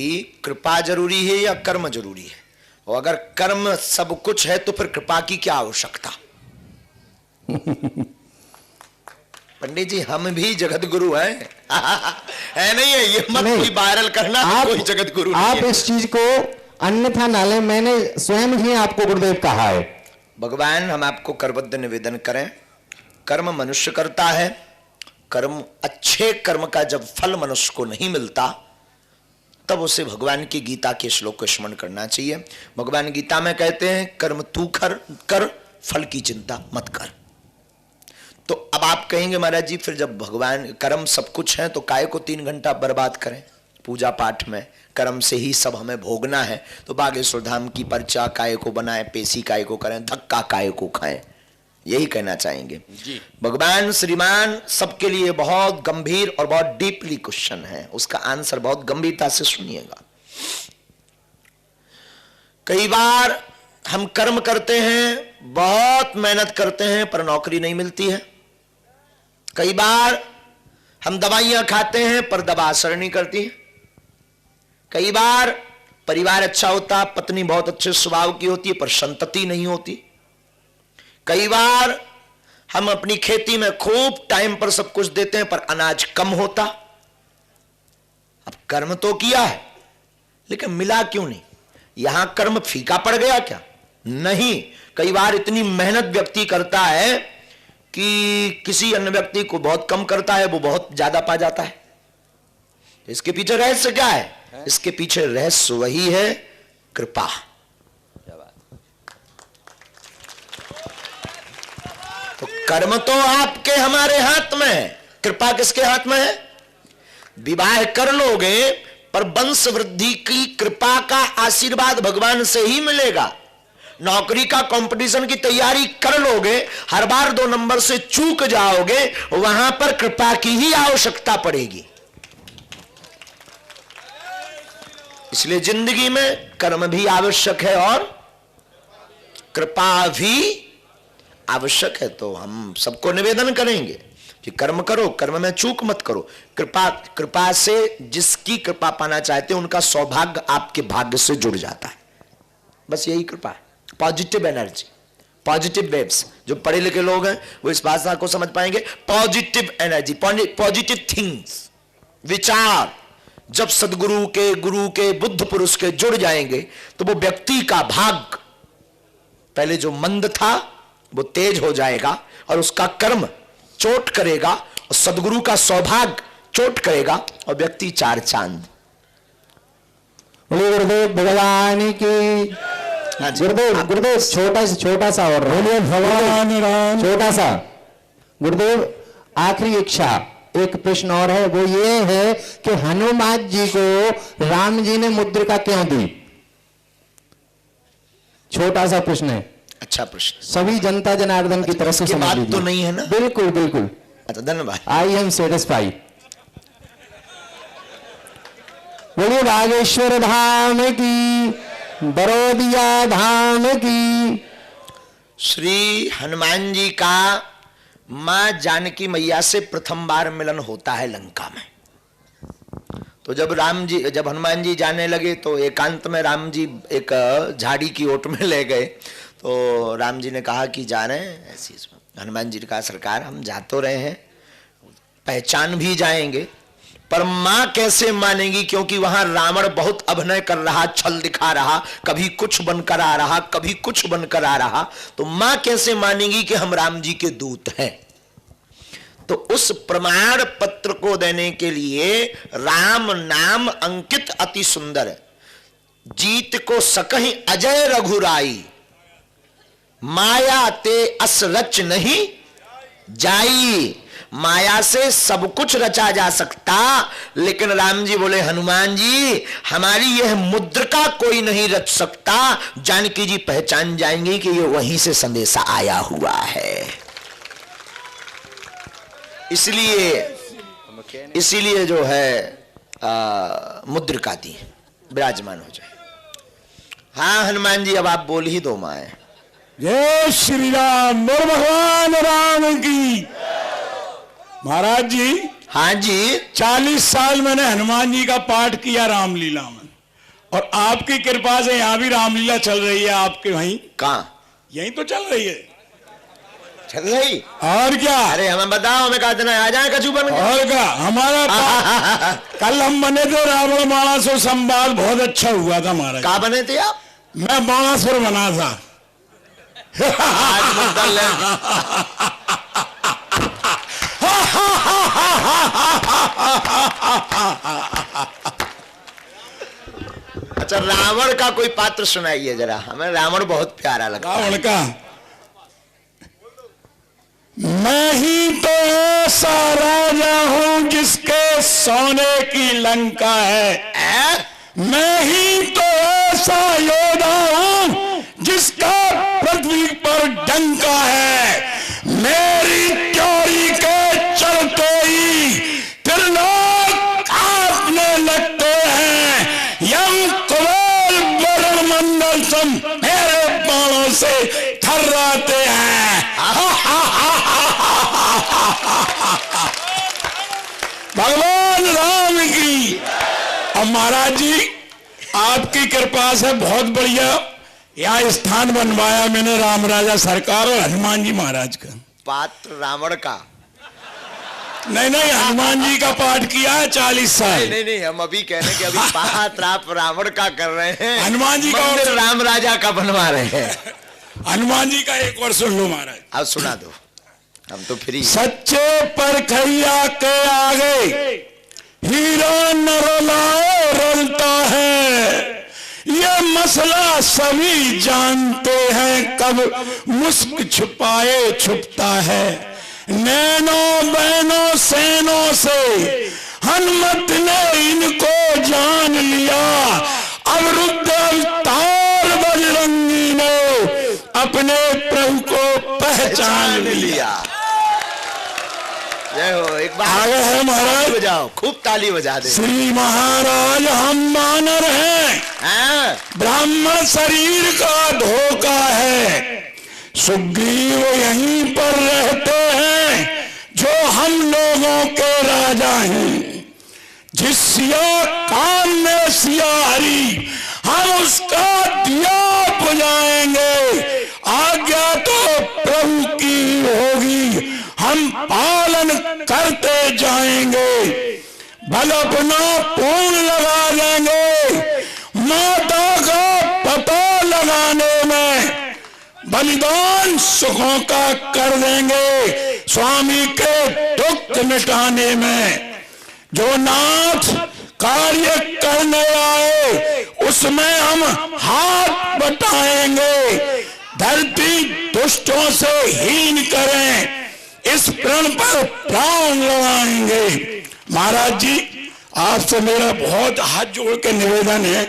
कृपा जरूरी है या कर्म जरूरी है, और अगर कर्म सब कुछ है तो फिर कृपा की क्या आवश्यकता? पंडित जी, हम भी जगत गुरु हैं। है नहीं है? ये मत कोई वायरल करना, कोई जगत गुरु नहीं आप है। इस चीज को अन्यथा ना लें, मैंने स्वयं ही आपको गुरुदेव कहा है। भगवान, हम आपको करबद्ध निवेदन करें, कर्म मनुष्य करता है। कर्म, अच्छे कर्म का जब फल मनुष्य को नहीं मिलता, तब उसे भगवान की गीता के श्लोक को स्मरण करना चाहिए। भगवान गीता में कहते हैं, कर्म तू कर, फल की चिंता मत कर। तो अब आप कहेंगे महाराज जी, फिर जब भगवान कर्म सब कुछ है तो काहे को 3 घंटा बर्बाद करें पूजा पाठ में? कर्म से ही सब हमें भोगना है, तो बागेश्वर धाम की पर्चा काहे को बनाए, पेशी काहे को करें, धक्का काहे को खाएं? यही कहना चाहेंगे जी। भगवान श्रीमान सबके लिए बहुत गंभीर और बहुत डीपली क्वेश्चन है, उसका आंसर बहुत गंभीरता से सुनिएगा। कई बार हम कर्म करते हैं, बहुत मेहनत करते हैं, पर नौकरी नहीं मिलती है। कई बार हम दवाइयां खाते हैं, पर दवा असर नहीं करती है। कई बार परिवार अच्छा होता, पत्नी बहुत अच्छे स्वभाव की होती है, पर संतति नहीं होती। कई बार हम अपनी खेती में खूब टाइम पर सब कुछ देते हैं, पर अनाज कम होता। अब कर्म तो किया है, लेकिन मिला क्यों नहीं? यहां कर्म फीका पड़ गया क्या? नहीं। कई बार इतनी मेहनत व्यक्ति करता है कि किसी अन्य व्यक्ति को बहुत कम करता है, वो बहुत ज्यादा पा जाता है। इसके पीछे रहस्य क्या है? इसके पीछे रहस्य वही है, कृपा। तो कर्म तो आपके हमारे हाथ में है, कृपा किसके हाथ में है? विवाह कर लोगे, पर वंश वृद्धि की कृपा का आशीर्वाद भगवान से ही मिलेगा। नौकरी का कंपटीशन की तैयारी कर लोगे, हर बार 2 नंबर से चूक जाओगे, वहां पर कृपा की ही आवश्यकता पड़ेगी। इसलिए जिंदगी में कर्म भी आवश्यक है और कृपा भी आवश्यक है। तो हम सबको निवेदन करेंगे कि कर्म करो, कर्म में चूक मत करो। कृपा से जिसकी कृपा पाना चाहते हैं, उनका सौभाग्य आपके भाग्य से जुड़ जाता है। बस यही कृपा है। Positive energy, positive waves. जो पढ़े लिखे लोग हैं वो इस भाषा को समझ पाएंगे। पॉजिटिव एनर्जी, पॉजिटिव थिंग्स, विचार जब सदगुरु के, गुरु के, बुद्ध पुरुष के जुड़ जाएंगे, तो वो व्यक्ति का भाग पहले जो मंद था वो तेज हो जाएगा, और उसका कर्म चोट करेगा, और सदगुरु का सौभाग्य चोट करेगा, और व्यक्ति 4 चांद। गुरुदेव भगवान की। गुरुदेव छोटा सा और भगवान राम, छोटा सा। गुरुदेव आखिरी इच्छा, एक प्रश्न और है, वो ये है कि हनुमान जी को राम जी ने मुद्रिका क्यों दी? छोटा सा प्रश्न है। अच्छा प्रश्न, सभी जनता जनार्दन की तरफ से समझ लीजिए। तो नहीं है ना? बिल्कुल बिल्कुल। अच्छा, धन्यवाद। I am satisfied. बोलिए बागेश्वर धाम की, बरोदिया धाम की। श्री हनुमान जी का मां जानकी मैया से प्रथम बार मिलन होता है लंका में। तो जब हनुमान जी जाने लगे, तो एकांत में राम जी एक झाड़ी की ओट में ले गए। तो राम जी ने कहा कि जा रहे हैं ऐसी। हनुमान जी ने कहा सरकार हम जा तो रहे हैं, पहचान भी जाएंगे, पर मां कैसे मानेंगी? क्योंकि वहां रावण बहुत अभिनय कर रहा, छल दिखा रहा, कभी कुछ बनकर आ रहा, कभी कुछ बनकर आ रहा। तो मां कैसे मानेंगी कि हम राम जी के दूत हैं? तो उस प्रमाण पत्र को देने के लिए राम नाम अंकित अति सुंदर, जीत को सकहि अजय रघुराई, माया ते अस रच नहीं जाई। माया से सब कुछ रचा जा सकता, लेकिन राम जी बोले हनुमान जी हमारी यह मुद्रिका कोई नहीं रच सकता। जानकी जी पहचान जाएंगी कि ये वहीं से संदेशा आया हुआ है। इसलिए जो है मुद्रिका दी, विराजमान हो जाए। हाँ हनुमान जी अब आप बोल ही दो माए। जय श्री राम, बोल भगवान राम की। महाराज जी। हाँ जी। 40 साल मैंने हनुमान जी का पाठ किया रामलीला में, और आपकी कृपा से यहाँ भी रामलीला चल रही है। आपके वहीं कहाँ? यहीं तो चल रही है। चल रही और क्या? अरे हमें बताओ, हमें कहते ना आ जाए कछु बन के। और क्या हमारा कल हम बने थे रावण बाणासुर संवाद, बहुत अच्छा हुआ था महाराज। कहाँ बने थे आप? मैं बाणासुर बना था। अच्छा रावण का कोई पात्र सुनाइए जरा, हमें रावण बहुत प्यारा लगता है। रावण का मैं ही तो ऐसा राजा हूं जिसके सोने की लंका है। मैं ही तो ऐसा योद्धा हूं जिसका पृथ्वी पर डंका है। महाराज जी आपकी कृपा से बहुत बढ़िया यहाँ स्थान बनवाया मैंने राम राजा सरकार और हनुमान जी महाराज का। पात्र रावण का? नहीं नहीं, हनुमान जी का पाठ किया है 40 साल। नहीं नहीं, हम अभी कह रहे हैं कि अभी पाठ आप रावण का कर रहे हैं, हनुमान जी का मंदिर राम राजा का बनवा रहे हैं। हनुमान जी का एक और सुन लो महाराज। अब सुना दो, हम तो फ्री। सच्चे परखैया के आगे हीरा न रुलाए रुलता है, ये मसला सभी जानते हैं, कब मुस्क छुपाए छुपता है। नैनों बहनों सैनों से हनुमत ने इनको जान लिया, अब रुद्र अवतार बजरंगी ने अपने प्रभु को पहचान लिया। जय हो। एक बार आगे है महाराज, बजाओ, खूब ताली बजा दे। श्री महाराज हम वानर हैं, ब्राह्मण शरीर का धोखा है, सुग्रीव यहीं पर रहते हैं जो हम लोगों के राजा हैं। जिस सिया काम में सियारी हम उसका दिया बुझाएंगे, आज्ञा तो प्रभु की होगी, हम पालन करते जाएंगे, बल अपना पूर्ण लगा देंगे, माता का पता लगाने में बलिदान सुखों का कर देंगे, स्वामी के दुख मिटाने में। जो नाथ कार्य करने आए उसमें हम हाथ बटाएंगे, धरती दुष्टों से हीन करें, इस प्रण पर प्राण लगाएंगे। महाराज जी आपसे मेरा बहुत हाथ जोड़ के निवेदन है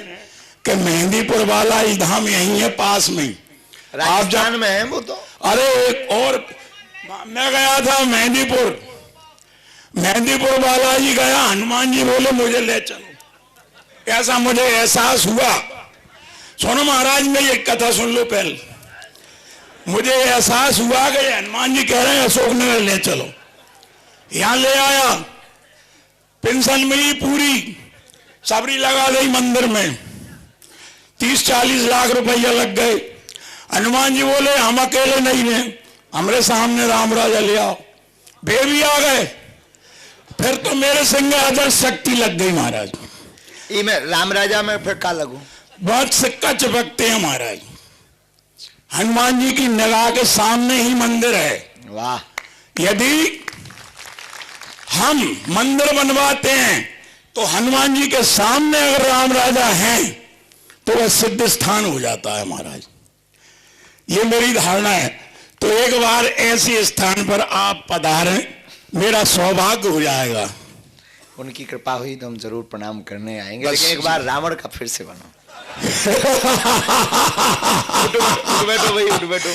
कि मेहंदीपुर वाला ही धाम यही है पास में, राजस्थान में है वो तो। अरे एक और मैं गया था मेहंदीपुर बालाजी गया, हनुमान जी बोले मुझे ले चलो। ऐसा मुझे एहसास हुआ। सुनो महाराज, मैं ये कथा सुन लो पहले। मुझे एहसास हुआ कि हनुमान जी कह रहे हैं अशोक नगर ले चलो। यहां ले आया, पेंशन मिली पूरी, सबरी लगा दी मंदिर में, 30-40 लाख रुपया लग गए। हनुमान जी बोले हम अकेले नहीं हैं, हमारे सामने राम राजा ले आओ। वे भी आ गए, फिर तो मेरे संग अदर शक्ति लग गई महाराज। में राम राजा में फिर का लगू, बहुत सिक्का चिपकते हैं महाराज। हनुमान जी की निगाह के सामने ही मंदिर है। वाह। यदि हम मंदिर बनवाते हैं तो हनुमान जी के सामने अगर राम राजा हैं तो वह सिद्ध स्थान हो जाता है महाराज। ये मेरी धारणा है। तो एक बार ऐसे स्थान पर आप पधारें, मेरा सौभाग्य हो जाएगा। उनकी कृपा हुई तो हम जरूर प्रणाम करने आएंगे, लेकिन एक बार रावण का फिर से बनो। उठ बैठो भाई, उठ बैठो।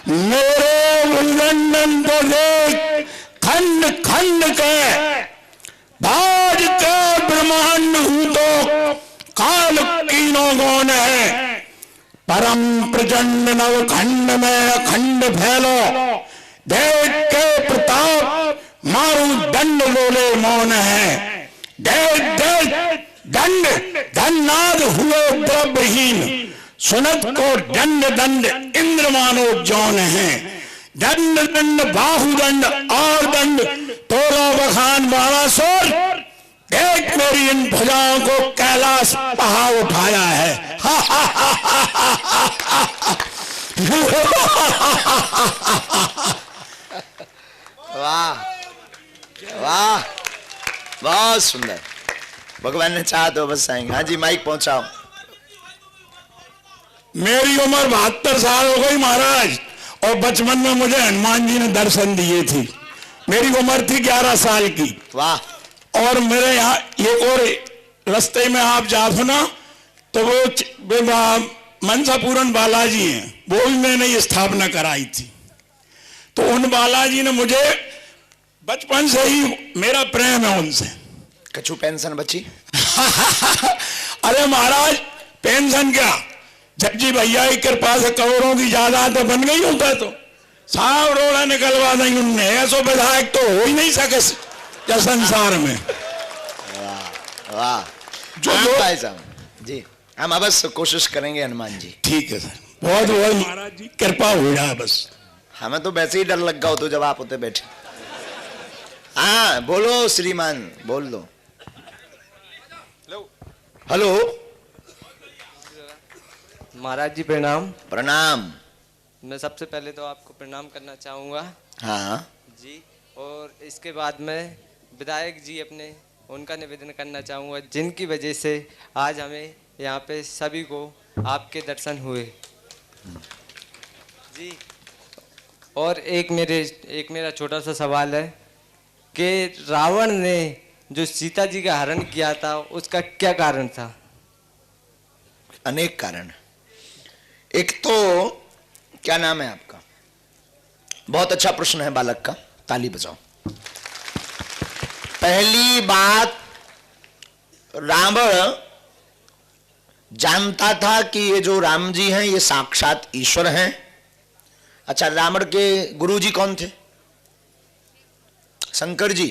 मेरे वृंदन तो देख खंड खंड के बाज के ब्रह्मांड हूं तो काल कीनों गौन है, परम प्रचंड नव खंड में अखंड फैलो, देख के प्रताप मारू दंड लोले मौन है, देख देख दंड धन्नाद हुए द्रव्यहीन, सुनत को दंड दंड इंद्र मानो जौन है, दंड दंड बाहुदंड और दंड तोला बखान बाणासुर, देख मेरी इन भुजाओं को कैलाश पहाड़ उठाया है। वाह वाह, बहुत सुंदर। भगवान ने चाहा तो बस आएंगे। हाँ जी, माइक पहुंचाओ। मेरी उम्र 72 साल हो गई महाराज, और बचपन में मुझे हनुमान जी ने दर्शन दिए थे। मेरी उम्र थी 11 साल की। वाह। और मेरे यहाँ एक और रास्ते में आप जाओ ना तो वो मनसा पूरन बालाजी हैं, वो भी मैंने स्थापना कराई थी। तो उन बालाजी ने मुझे बचपन से ही, मेरा प्रेम है उनसे। कछु पेंशन बची? अरे महाराज पेंशन क्या, जब जी भैया की कृपा से करोड़ों की जायदाद बन गई होता तो साहब रोड़ा निकलवा देंगे उनने, ऐसो विधायक तो हो ही नहीं सके या संसार में। वाह जो भाई साहब जी, हम अवश्य कोशिश करेंगे हनुमान जी। ठीक है सर, बहुत बहुत महाराज जी कृपा हो जाए बस। हमें तो वैसे ही डर लग गया हो तो जब आप होते बैठे। हाँ बोलो श्रीमान, बोल दो। हेलो महाराज जी प्रणाम। प्रणाम। मैं सबसे पहले तो आपको प्रणाम करना चाहूँगा। हाँ जी, और इसके बाद में विधायक जी अपने उनका निवेदन करना चाहूँगा जिनकी वजह से आज हमें यहाँ पे सभी को आपके दर्शन हुए जी। और एक मेरा छोटा सा सवाल है कि रावण ने जो सीता जी का हरण किया था उसका क्या कारण था? अनेक कारण। एक तो क्या नाम है आपका? बहुत अच्छा प्रश्न है बालक का, ताली बजाओ। पहली बात, रावण जानता था कि ये जो राम जी हैं ये साक्षात ईश्वर हैं। अच्छा, रावण के गुरुजी कौन थे? शंकर जी।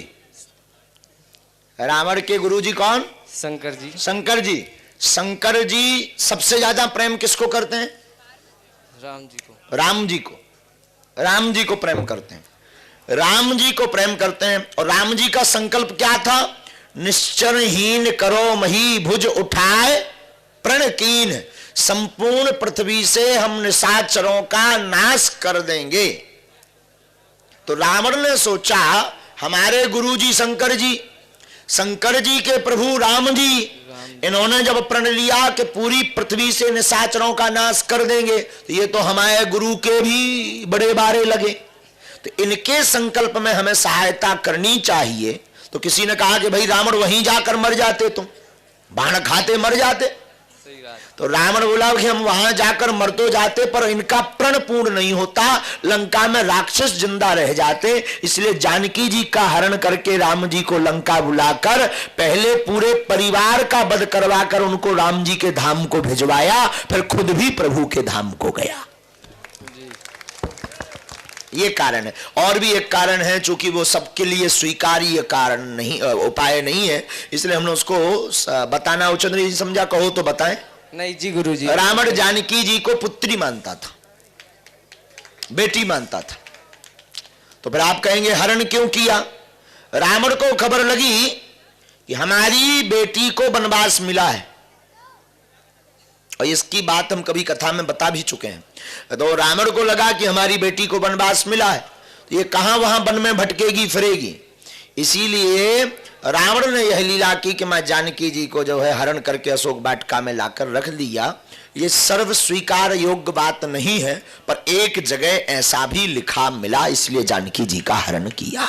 रावण के गुरुजी कौन? शंकर जी। शंकर जी। शंकर जी सबसे ज्यादा प्रेम किसको करते हैं? राम जी को। राम जी को। राम जी को प्रेम करते हैं, राम जी को प्रेम करते हैं। और राम जी का संकल्प क्या था? निश्चरहीन करो मही भुज उठाए प्रणकीन, संपूर्ण पृथ्वी से हम निशाचरों का नाश कर देंगे। तो रावण ने सोचा हमारे गुरुजी शंकर जी के प्रभु राम जी, इन्होंने जब प्रण लिया कि पूरी पृथ्वी से निशाचरों का नाश कर देंगे, तो ये तो हमारे गुरु के भी बड़े बारे लगे, तो इनके संकल्प में हमें सहायता करनी चाहिए। तो किसी ने कहा कि भाई रावण वहीं जाकर मर जाते, तुम बाण खाते मर जाते। तो रावण बोला कि हम वहां जाकर मर तो जाते पर इनका प्रण पूर्ण नहीं होता, लंका में राक्षस जिंदा रह जाते। इसलिए जानकी जी का हरण करके राम जी को लंका बुलाकर पहले पूरे परिवार का वध करवाकर उनको राम जी के धाम को भिजवाया, फिर खुद भी प्रभु के धाम को गया। ये कारण है। और भी एक कारण है, चूंकि वो सबके लिए स्वीकार्य कारण नहीं, उपाय नहीं है, इसलिए हमने उसको बताना उचित नहीं समझा। कहो तो बताएं। नहीं जी गुरुजी। रावण जानकी जी को पुत्री मानता था, बेटी मानता था। तो फिर आप कहेंगे हरण क्यों किया? रावण को खबर लगी कि हमारी बेटी को वनवास मिला है, और इसकी बात हम कभी कथा में बता भी चुके हैं। तो रावण को लगा कि हमारी बेटी को वनवास मिला है, तो ये कहां वहां वन में भटकेगी फिरेगी। इसीलिए रावण ने यह लीला की कि मैं जानकी जी को जो है हरण करके अशोक वाटिका में लाकर रख दिया। ये सर्व स्वीकार योग्य बात नहीं है, पर एक जगह ऐसा भी लिखा मिला, इसलिए जानकी जी का हरण किया।